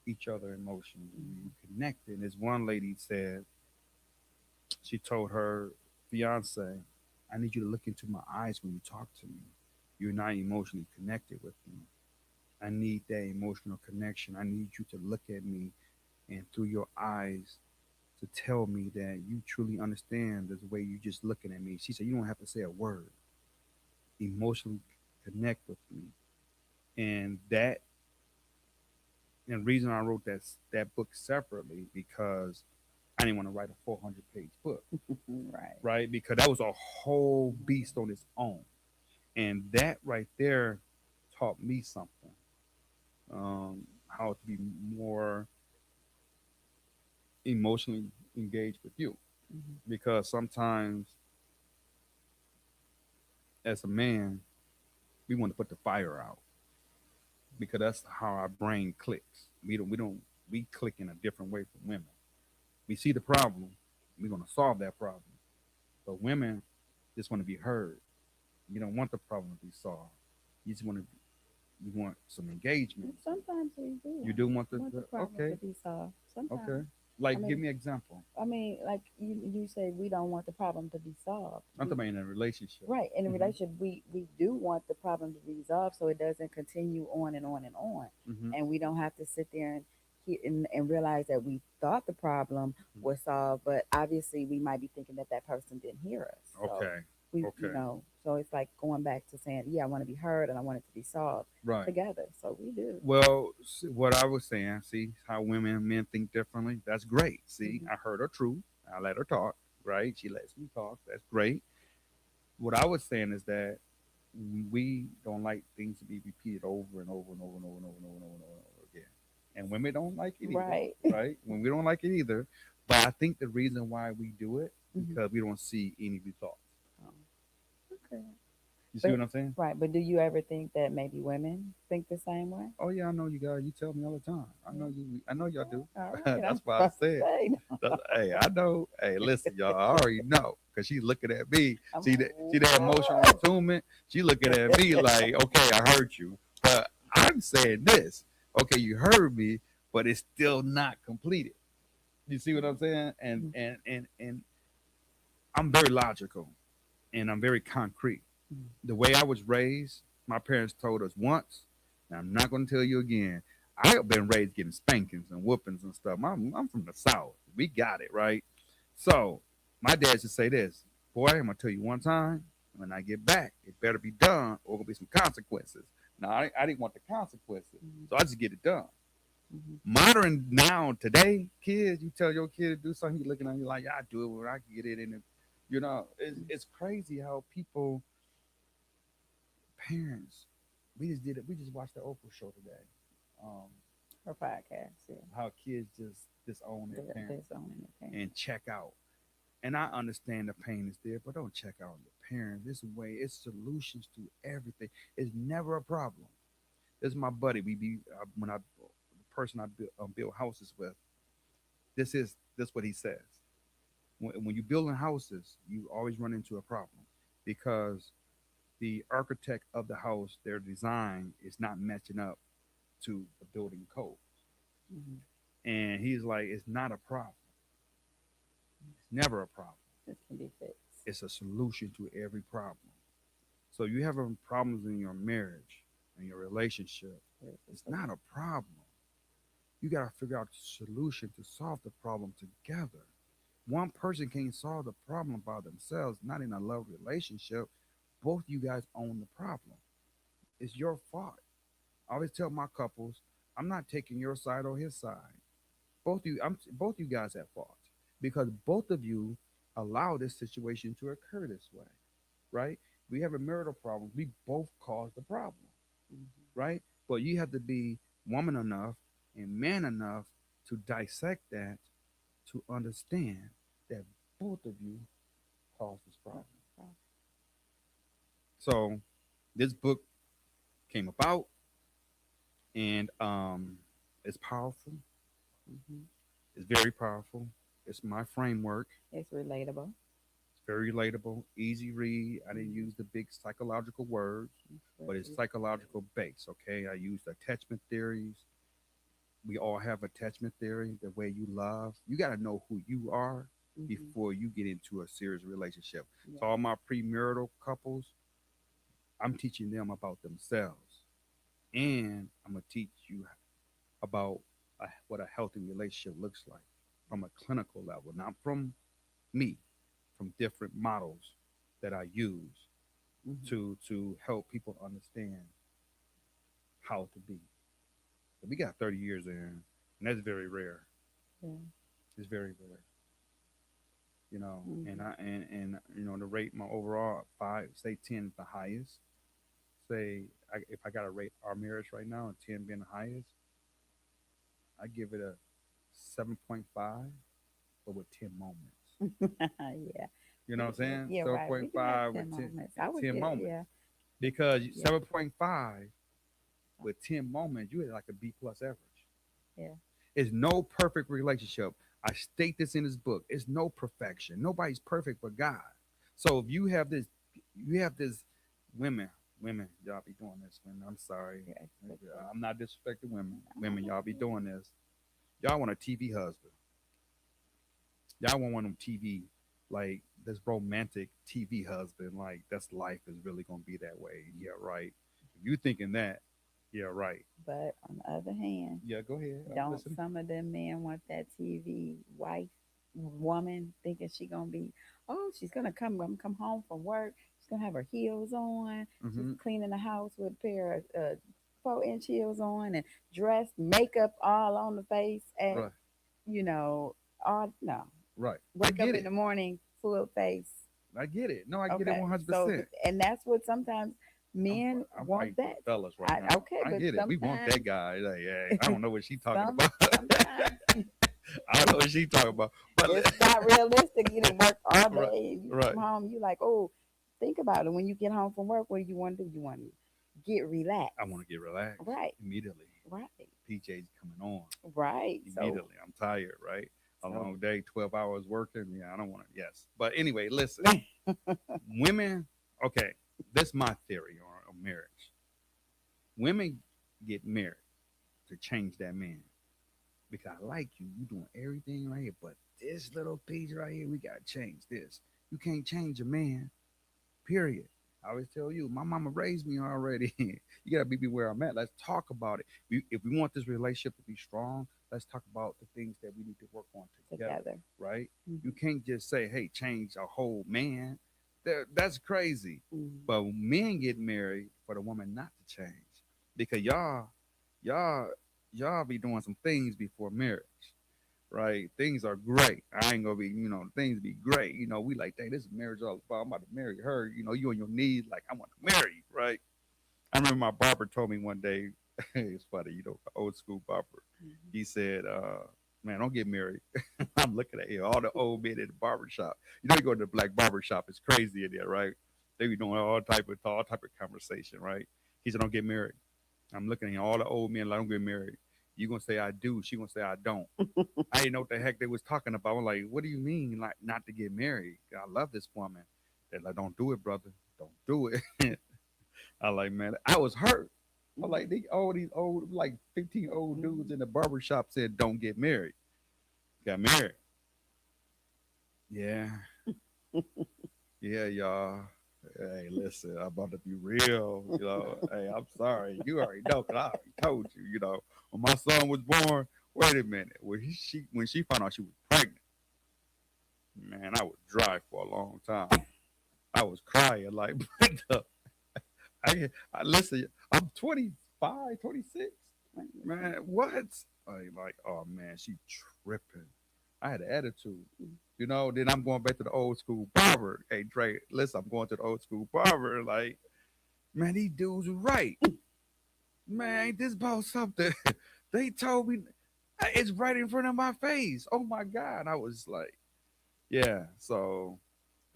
each other emotions. And you connected. And as one lady said, she told her fiance, "I need you to look into my eyes when you talk to me. You're not emotionally connected with me. I need that emotional connection. I need you to look at me and through your eyes to tell me that you truly understand the way you just looking at me." She said, "You don't have to say a word. Emotionally connect with me." And the reason I wrote that book separately, because I didn't want to write a 400-page book, Right. right? Because that was a whole beast on its own. And that right there taught me something, how to be more emotionally engaged with you. Mm-hmm. Because sometimes, as a man, We want to put the fire out because that's how our brain clicks. We click in a different way from women. We see the problem, we're gonna solve that problem. But women just want to be heard. You don't want the problem to be solved. You just want to you want some engagement. And sometimes we You do do want want the problem to okay, be solved. okay. Sometimes. I Like give mean, me an example. like you say, we don't want the problem to be solved. I'm talking about in a relationship. Right, in a Hmm. relationship, we do want the problem to be resolved so it doesn't continue on and on and on, Hmm. and we don't have to sit there and realize that we thought the problem was solved, but obviously we might be thinking that that person didn't hear us. So Okay. we, Okay. so it's like going back to saying, yeah, I want to be heard and I want it to be solved Right. together. So we do. Well, what I was saying, see how women and men think differently? That's great. See, Hmm. I heard her truth. I let her talk, right? She lets me talk. That's great. What I was saying is that we don't like things to be repeated over and over and over and over and over and over and over and over, and over again. And women don't like it either, Right. right? When we don't like it either. But I think the reason why we do it Hmm. because we don't see any results. Oh, okay. You see But what I'm saying? right, but do you ever think that maybe women think the same way? Oh yeah, I know you guys. You tell me all the time. I Yeah. know you. I know y'all do. All right, I'm That's why I about to said. say. Hey, I know. Hey, listen, y'all. I already know because she's looking at me. I'm See that emotional attunement. She looking at me like, okay, I heard you, but I'm saying this. Okay, you heard me, but it's still not completed. You see what I'm saying? And I'm very logical and I'm very concrete. The way I was raised, my parents told us once, and I'm not going to tell you again. I have been raised getting spankings and whoopings and stuff. I'm from the South. We got it, right? So my dad should say this, boy, I'm going to tell you one time, when I get back, it better be done or going to be some consequences. Now, I didn't want the consequences, Mhm. so I just get it done. Mhm. Modern now, today, kids, you tell your kid to do something, he looking at you like, yeah, I do it where I can get it in. It's crazy how people parents, we just did it. We just watched the Oprah show today. Um, Her podcast, yeah. how kids just disown their They're parents owning their parents. and check out. And I understand the pain is there, but don't check out on your parents. This way, it's solutions to everything. It's never a problem. This is my buddy. We be when I the person I build houses with. This what he says. When you're building houses, you always run into a problem because the architect of the house, their design is not matching up to the building code. Hmm. And he's like, it's not a problem. It's never a problem. This can be fixed. It's a solution to every problem. So you having problems in your marriage, in your relationship, it's not a problem. You got to figure out the solution to solve the problem together. One person can't solve the problem by themselves, not in a love relationship. Both you guys own the problem. It's your fault. I always tell my couples, I'm not taking your side or his side. Both you guys at fault because both of you allow this situation to occur this way, right? We have a marital problem. We both caused the problem, Hmm. right? But you have to be woman enough and man enough to dissect that to understand that both of you caused this problem. So this book came about and it's powerful. Hmm. It's very powerful. It's my framework. It's relatable. It's very relatable, easy read. I didn't use the big psychological words, but it's psychological based. Okay, I used attachment theories. We all have attachment theory. The way you love, you got to know who you are Hmm. before you get into a serious relationship. Yeah. So all my premarital couples, I'm teaching them about themselves, and I'm gonna teach you about what a healthy relationship looks like from a clinical level, not from me, from different models that I use Hmm. to help people understand how to be. But we got 30 years in, and that's very rare. Yeah. It's very rare, Hmm. and to rate my overall five, say 10 is the highest. If I got to rate our marriage right now, and 10 being the highest, I give it a 7.5, but with 10 moments. Yeah. You know what I'm saying? Yeah, Seven right. We point can have five with 10 10, moments. I would 10 get, moments. yeah. because Yeah. 7.5 with 10 moments, you had like a B plus average. Yeah. It's no perfect relationship. I state this in this book. It's no perfection. Nobody's perfect but God. So if you have this women, women, y'all be doing this. Women, I'm sorry. Yeah. Expectation. I'm not disrespecting women. Oh, Women, no, y'all be yeah. doing this. Y'all want a TV husband. Y'all want one of them TV, like this romantic TV husband. Like that's life is really gonna be that way. Yeah, right. If you thinking that, yeah, right. But on the other hand, Yeah, go ahead. I'm don't listening. some of them men want that TV wife woman thinking she gonna be, oh, she's gonna come home from work. She's gonna have her heels on. She's Mm-hmm. cleaning the house with a pair of 4 inch heels on and dressed, makeup all on the face. At Right. you know, all no. Right. I Wake up get in it. the morning full face. I get it. No, I get it Okay, one hundred so percent. and that's what sometimes men I'm want fighting for that. the fellas right now. Okay, I but get it. We want sometimes that guy. Like, hey, I don't know what she talking some about. sometimes I don't know what she talking about. But it's not realistic. You didn't work all right, day. And you right. come home, you like, oh, think about it. When you get home from work, what do you want to do? You want to get relaxed. I want to get relaxed Right, immediately. right, PJ's coming on right. So, immediately. I'm tired. Right. A so long day, 12 hours working. Yeah, I don't want to. Yes. But anyway, listen. Women. Okay, that's my theory on marriage. Women get married to change that man because I like you. You doing everything right here, but this little piece right here, we gotta change this. You can't change a man. Period. I always tell you, my mama raised me already. You gotta be where I'm at. Let's talk about it. If we want this relationship to be strong, let's talk about the things that we need to work on together. together. Right? You Hmm. can't just say, "Hey, change a whole man." That's crazy. Hmm. But men get married for the woman not to change because y'all, y'all be doing some things before marriage, right? Things are great. I ain't gonna be, things be great. We like, dang, this is marriage all about. I'm about to marry her. You on your knees, like, I want to marry you, right? I remember my barber told me one day, it's funny, old school barber. Hmm. He said, man, don't get married. I'm looking at you, all the old men in the barber shop. You go to the black barber shop, it's crazy in there, right? They be doing all type of conversation, right? He said, don't get married. I'm looking at all the old men like, don't get married. You gonna say I do, she gonna say I don't. I didn't know what the heck they was talking about. I'm like, what do you mean, like not to get married? I love this woman. They're like, don't do it, brother. Don't do it. I like, man, I was hurt. I like all these old, like 15 old dudes in the barber shop said, don't get married. Got married. Yeah, yeah, y'all. Hey, listen, I'm about to be real. Hey, I'm sorry. You already know, cause I already told you. When my son was born. Wait a minute. When she found out she was pregnant, man, I was dry for a long time. I was crying like, I listen. I'm 25, 26. Man, what? Like, oh man, she tripping. I had an attitude. Then I'm going back to the old school barber. Hey, Dre, listen, I'm going to the old school barber. Like, man, these dudes are right. Man, ain't this about something? They told me it's right in front of my face. Oh my God. I was like, yeah. So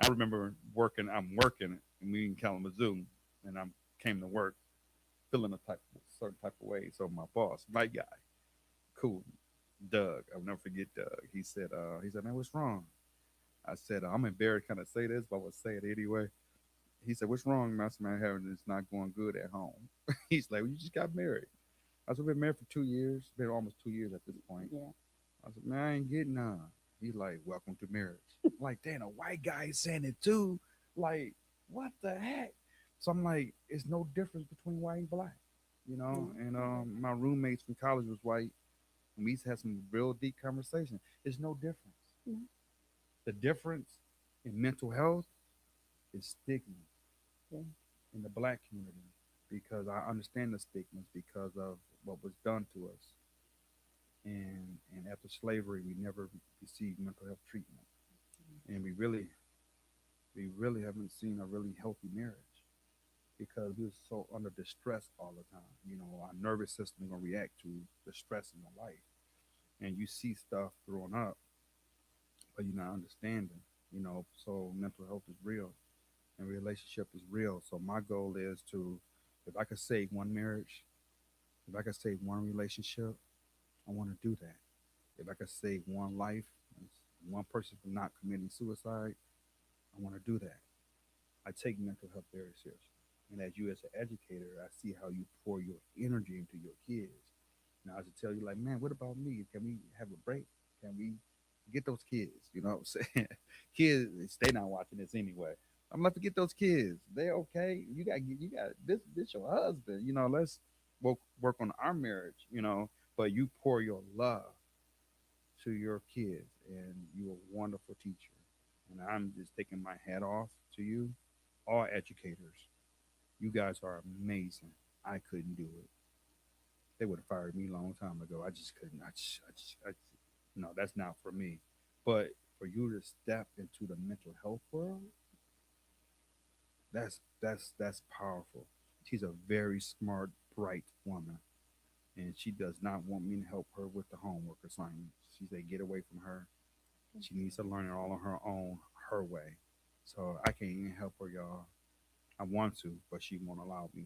I remember working, I'm working and we in Kalamazoo and I came to work feeling certain type of way. So my boss, white guy, cool, Doug, I'll never forget Doug. He said, man, what's wrong? I said, I'm embarrassed kind of say this, but I would say it anyway. He said, what's wrong, Master Man? Having it's not going good at home. He's like, well, you just got married. I said, we've been married for 2 years. It's been almost 2 years at this point. Yeah. I said, man, I ain't getting none. He's like, welcome to marriage. I'm like, damn, a white guy is saying it too. Like, what the heck? So I'm like, it's no difference between white and black, No. And my roommates from college was white, and we used to have some real deep conversation. There's no difference. No. The difference in mental health is stigma Yeah. in the black community because I understand the stigmas because of what was done to us. And after slavery, we never received mental health treatment, and we really haven't seen a really healthy marriage because we were so under distress all the time. Our nervous system is gonna react to the stress in your life, and you see stuff growing up, but you're not understanding. So mental health is real, and relationship is real. So my goal is to, if I could save one marriage, if I could save one relationship, I want to do that. If I could save one life, one person from not committing suicide, I want to do that. I take mental health very seriously. And as you as an educator, I see how you pour your energy into your kids. Now I should tell you, like, man, what about me? Can we have a break? Can we get those kids? You know what I'm saying? Kids, they not watching this anyway. I'm like, forget those kids. They okay. You got this your husband. You know, let's work on our marriage. You know, but you pour your love to your kids, and you're a wonderful teacher. And I'm just taking my hat off to you, all educators. You guys are amazing. I couldn't do it. They would have fired me a long time ago. I just couldn't. No, that's not for me. But for you to step into the mental health world, that's powerful. She's a very smart, bright woman, and she does not want me to help her with the homework assignments. She said, get away from her. She needs to learn it all on her own, her way. So I can't even help her, y'all. I want to, but she won't allow me.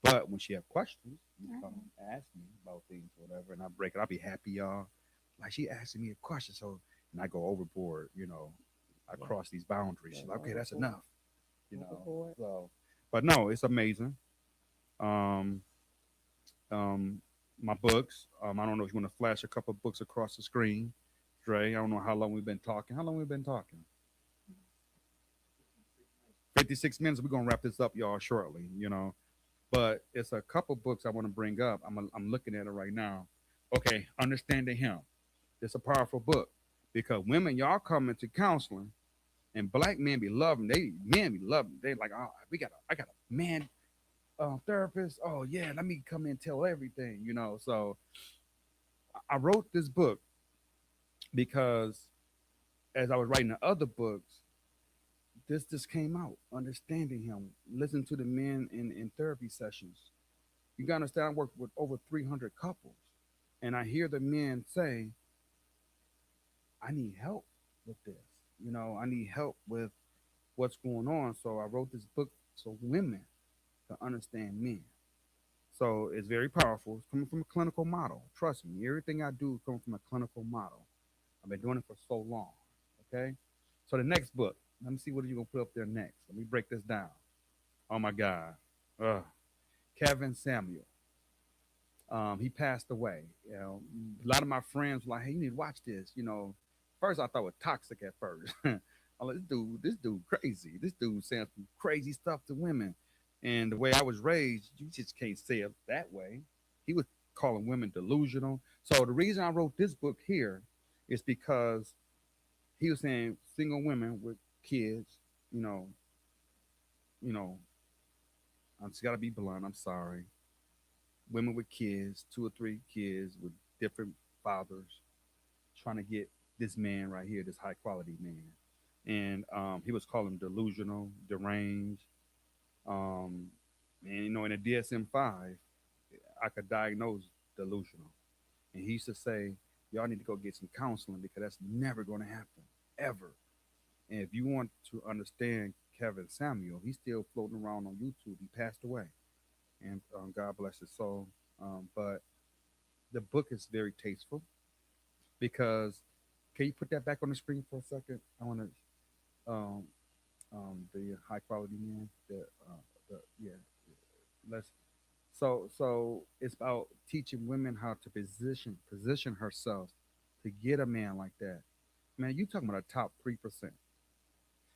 But when she have questions, you come Right. ask me about things, or whatever, and I break it. I'll be happy, y'all. Like she asking me a question, so and I go overboard. You know, I Yeah. cross these boundaries. Yeah. She's like, okay, that's Overboard. enough. You know, Overboard. so but no, it's amazing. Um, um, my books. I don't know if you want to flash a couple of books across the screen, Dre. I don't know how long we've been talking. How long we've been talking? 56 minutes. We're gonna wrap this up, y'all, shortly. You know, but it's a couple books I want to bring up. I'm looking at it right now. Okay, Understanding Him. It's a powerful book because women, y'all come into counseling, and black men be loving. They men be loving. They like, oh, I got a man therapist. Oh yeah, let me come in and tell everything. You know, so I wrote this book because as I was writing the other books, this just came out. Understanding Him. Listen to the men in therapy sessions. You gotta understand, I work with over 300 couples, and I hear the men say, "I need help with this. You know, I need help with what's going on." So I wrote this book so women can understand men. So it's very powerful. It's coming from a clinical model. Trust me, everything I do is coming from a clinical model. I've been doing it for so long. Okay. So the next book. Let me see what are you gonna put up there next. Let me break this down. Oh my God. Ugh. Kevin Samuel. He passed away. You know, a lot of my friends were like, "Hey, you need to watch this." You know, first I thought it was toxic at first. I'm like, this dude, crazy. This dude saying some crazy stuff to women, and the way I was raised, you just can't say it that way. He was calling women delusional. So the reason I wrote this book here is because he was saying single women with kids, you know, you know, I just gotta be blunt. I'm sorry, women with kids, 2 or 3 kids with different fathers, trying to get this man right here, this high quality man. And he was calling him delusional, deranged. Um, and you know, in a DSM-5, I could diagnose delusional. And he used to say, "Y'all need to go get some counseling because that's never going to happen ever." And if you want to understand Kevin Samuel, he's still floating around on YouTube. He passed away, and God bless his soul. But the book is very tasteful because can you put that back on the screen for a second? I want to the high quality man. The yeah. Let's so it's about teaching women how to position herself to get a man like that. Man, you talking about a top 3%.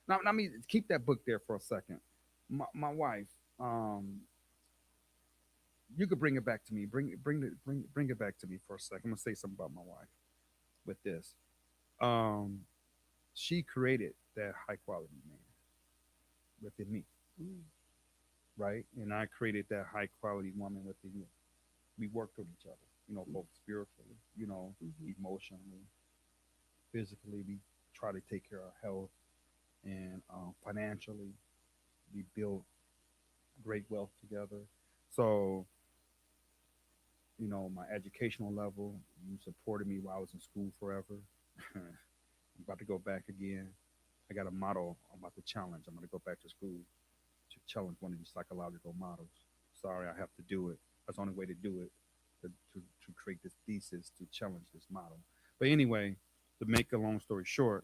Now, I mean, keep that book there for a second. My wife, you could bring it back to me. Bring it back to me for a second. I'm gonna say something about my wife with this. Um, she created that high quality man within me, Mm. right? And I created that high quality woman within you. We worked with each other, you know, both spiritually, you know, Mm-hmm. emotionally, physically. We try to take care of our health and financially. We built great wealth together. So, you know, my educational level, you supported me while I was in school forever. I'm about to go back again. I got a model I'm about to challenge. I'm going to go back to school to challenge one of these psychological models. Sorry, I have to do it. That's the only way to do it, to create this thesis to challenge this model. But anyway, to make a long story short,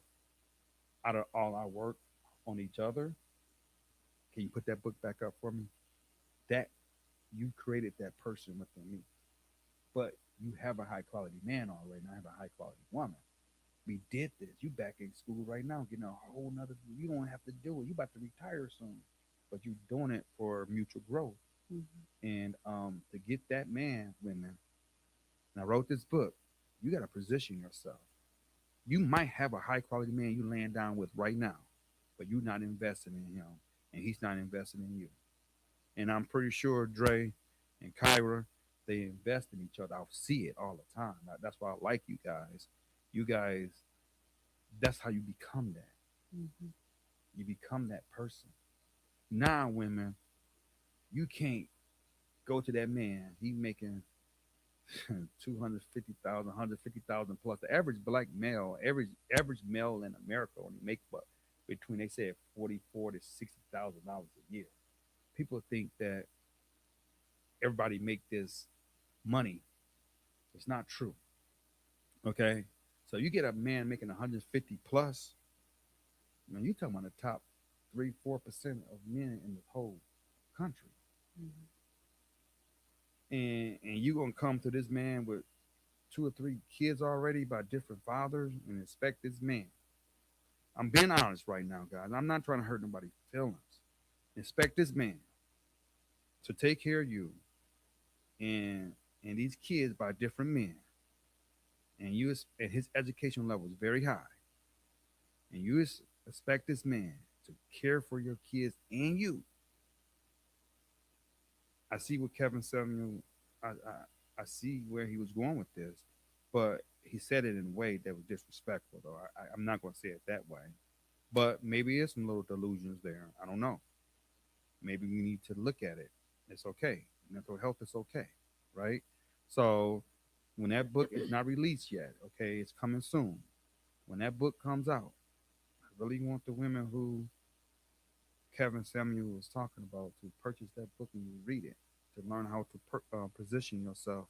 out of all our work on each other, can you put that book back up for me? That you created that person within me. But you have a high quality man already, and I have a high quality woman. We did this. You back in school right now, getting a whole nother. You don't have to do it. You about to retire soon, but you doing it for mutual growth. Mm-hmm. And to get that man, women. And I wrote this book. You got to position yourself. You might have a high quality man you laying down with right now, but you're not investing in him, and he's not investing in you. And I'm pretty sure Dre and Kyra, they invest in each other. I see it all the time. That's why I like you guys. You guys, that's how you become that. Mm-hmm. You become that person. Now, women, you can't go to that man. He making 250,000, 150,000 plus. The average black male, average male in America only make what between they said 44 to $60,000 a year. People think that everybody make this money. It's not true. Okay, so you get a man making 150 plus. Man, you talking about the top 3-4% of men in the whole country, Mm-hmm. and you gonna come to this man with two or three kids already by different fathers and expect this man. I'm being honest right now, guys. I'm not trying to hurt nobody's feelings. Expect this man to take care of you and these kids by different men, and and his education level is very high, and you expect this man to care for your kids and you. I see what Kevin Samuel. I see where he was going with this, but he said it in a way that was disrespectful. Though I'm not going to say it that way, but maybe there's some little delusions there. I don't know. Maybe we need to look at it. It's okay. Mental health is okay, right? So when that book is not released yet, okay, it's coming soon. When that book comes out, I really want the women who Kevin Samuel was talking about to purchase that book and you read it to learn how to position yourself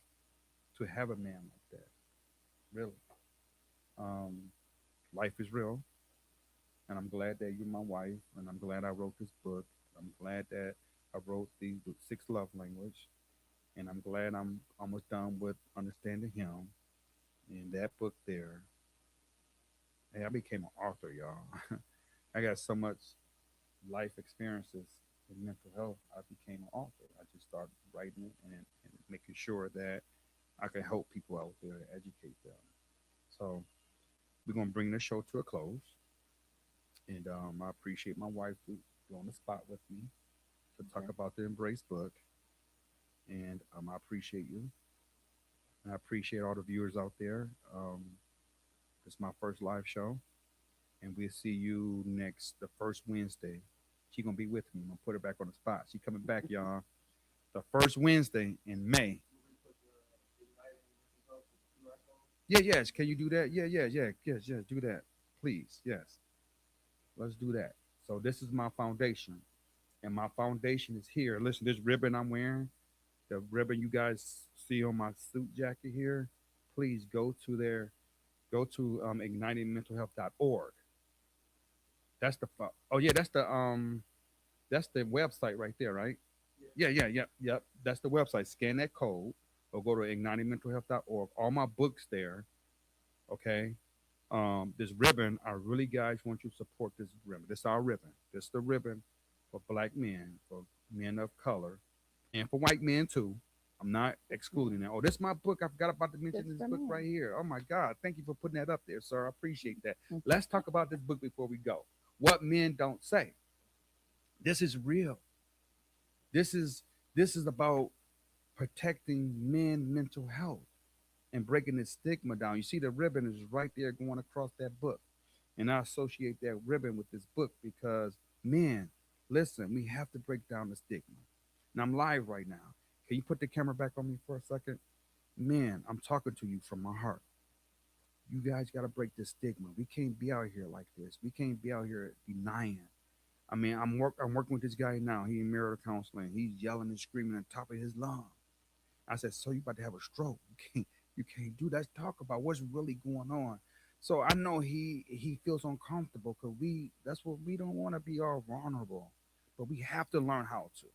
to have a man like that. Really, um, life is real, and I'm glad that you're my wife, and I'm glad I wrote this book. I'm glad that I wrote the six love language, and I'm glad I'm almost done with understanding him. And that book there, hey, I became an author, y'all. I got so much life experiences in mental health. I became an author. I just started writing it and making sure that I can help people out there and educate them. So we're gonna bring the show to a close, and I appreciate my wife to be on the spot with me to talk Okay. about the Embrace book, and I appreciate you. And I appreciate all the viewers out there. This is my first live show, and we'll see you next the first Wednesday. She gonna be with me. I'm gonna put her back on the spot. She coming back, y'all. The first Wednesday in May. Yeah, yes. Can you do that? Yeah, yeah, yeah. Yes, yes. Do that, please. Yes, let's do that. So this is my foundation, and my foundation is here. Listen, this ribbon I'm wearing, the ribbon you guys see on my suit jacket here. Please go to go to ignitingmentalhealth.org. That's oh yeah, that's the website right there, right? Yeah, yeah, yeah, yep. That's the website. Scan that code or go to ignitingmentalhealth.org. All my books there. Okay. This ribbon, I really guys want you to support this ribbon. This is our ribbon. This is the ribbon for black men, for men of color, and for white men too. I'm not excluding that. Oh, this is my book. I forgot about to mention Just this for book men. right here. Oh my God. Thank you for putting that up there, sir. I appreciate that. Mhm. Let's talk about this book before we go. What men don't say. This is real. This is this is about protecting men mental health and breaking the stigma down. You see the ribbon is right there going across that book. And I associate that ribbon with this book because men, listen, we have to break down the stigma. And I'm live right now. Can you put the camera back on me for a second? Man, I'm talking to you from my heart. You guys got to break this stigma. We can't be out here like this. We can't be out here denying. I mean, I'm working with this guy now. He in marital counseling. He's yelling and screaming on top of his lungs. I said, "So you about to have a stroke? You can't do that. Talk about what's really going on." So I know he feels uncomfortable because that's what we don't want to be all vulnerable, but we have to learn how to.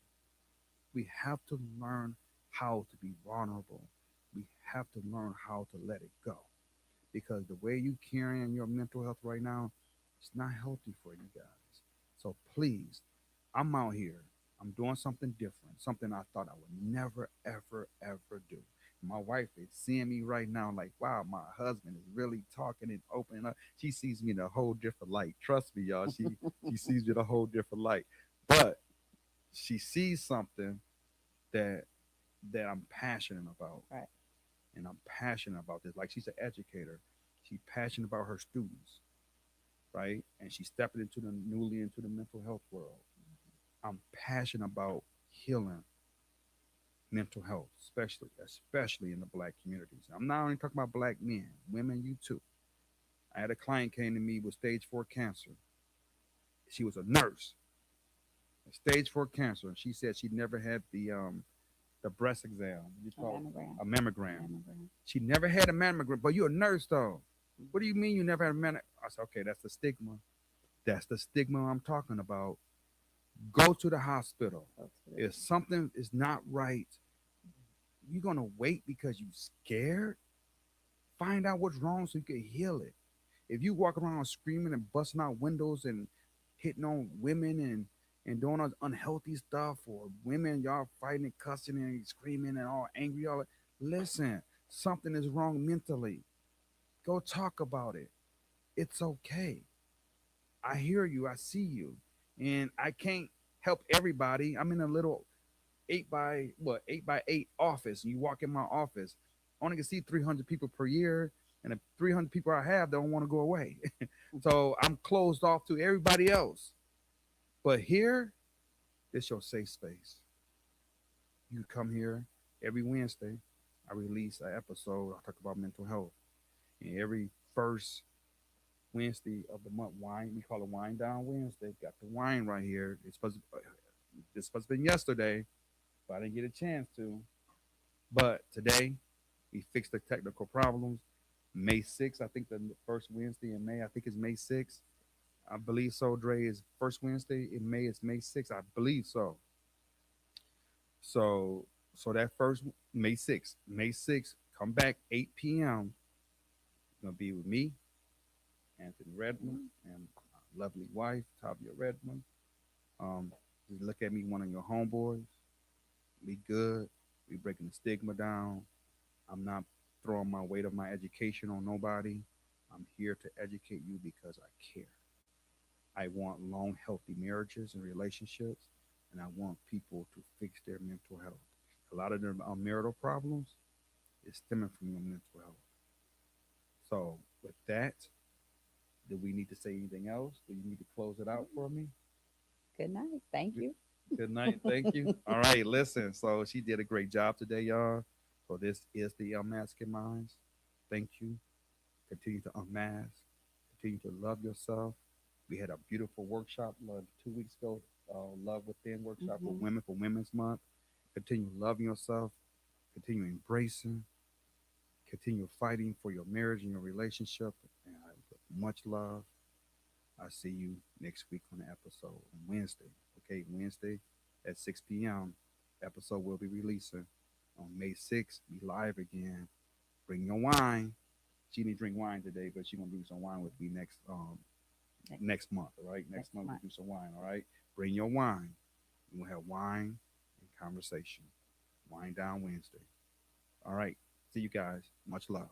We have to learn how to be vulnerable. We have to learn how to let it go because the way you carrying your mental health right now, it's not healthy for you guys. So please, I'm out here. I'm doing something different, something I thought I would never, ever, ever do. My wife is seeing me right now, like, wow, my husband is really talking and opening up. She sees me in a whole different light. Trust me, y'all. She sees me in a whole different light. But she sees something that I'm passionate about, Right. and I'm passionate about this. Like she's an educator. She's passionate about her students, right? And she's stepping into the newly into the mental health world. I'm passionate about healing mental health, especially in the black communities. I'm not only talking about black men, women, you too. I had a client came to me with stage 4 cancer. She was a nurse, stage 4 cancer, and she said she never had the breast exam. You A call mammogram. it a mammogram. Mammogram. She never had a mammogram, but you're a nurse though. What do you Mhm. mean you never had a mammogram? I said, okay, that's the stigma. That's the stigma I'm talking about. Go to the hospital. Go to the. If something is not right, you're gonna wait because you scared. Find out what's wrong so you can heal it. If you walk around screaming and busting out windows and hitting on women and doing all unhealthy stuff, or women y'all fighting and cussing and screaming and all angry, all listen, something is wrong mentally. Go talk about it. It's okay. I hear you. I see you, and I can't help everybody. I'm in a little 8 by 8 office. You walk in my office, I only can see 300 people per year, and the 300 people I have don't want to go away. So I'm closed off to everybody else. But here, it's your safe space. You come here every Wednesday. I release an episode. I talk about mental health, and every first Wednesday of the month, wine. We call it Wine Down Wednesday. Got the wine right here. It's supposed to be yesterday, but I didn't get a chance to. But today, we fixed the technical problems. May 6th, I think the first Wednesday in May, I think it's May 6th. I believe so. Dre is first Wednesday in May. It's May 6th. I believe so. So that first May 6th, come back 8 p.m. Gonna be with me, Anthony Redmond, Mhm. and my lovely wife, Tavia Redmond. Um, just look at me, one of your homeboys. We good. We breaking the stigma down. I'm not throwing my weight of my education on nobody. I'm here to educate you because I care. I want long, healthy marriages and relationships, and I want people to fix their mental health. A lot of their marital problems is stemming from your mental health. So, with that, do we need to say anything else? Do you need to close it out for me? Good night. Thank Good, you. good night. Thank you. All right, listen. So, she did a great job today, y'all. So, this is the Unmasking Minds. Thank you. Continue to unmask. Continue to love yourself. We had a beautiful workshop 2 weeks ago, Love Within workshop Hmm. for Women's Month. Continue loving yourself. Continue embracing. Continue fighting for your marriage and your relationship. And I, with much love, I see you next week on the episode on Wednesday. Okay, Wednesday at 6 p.m. Episode will be releasing on May 6th. Be live again. Bring your wine. She didn't drink wine today, but she gonna bring some wine with me Next, next month. All right, next next month we month. do some wine. All right, bring your wine. We'll have wine and conversation. Wine down Wednesday. All right. See you guys. Much love.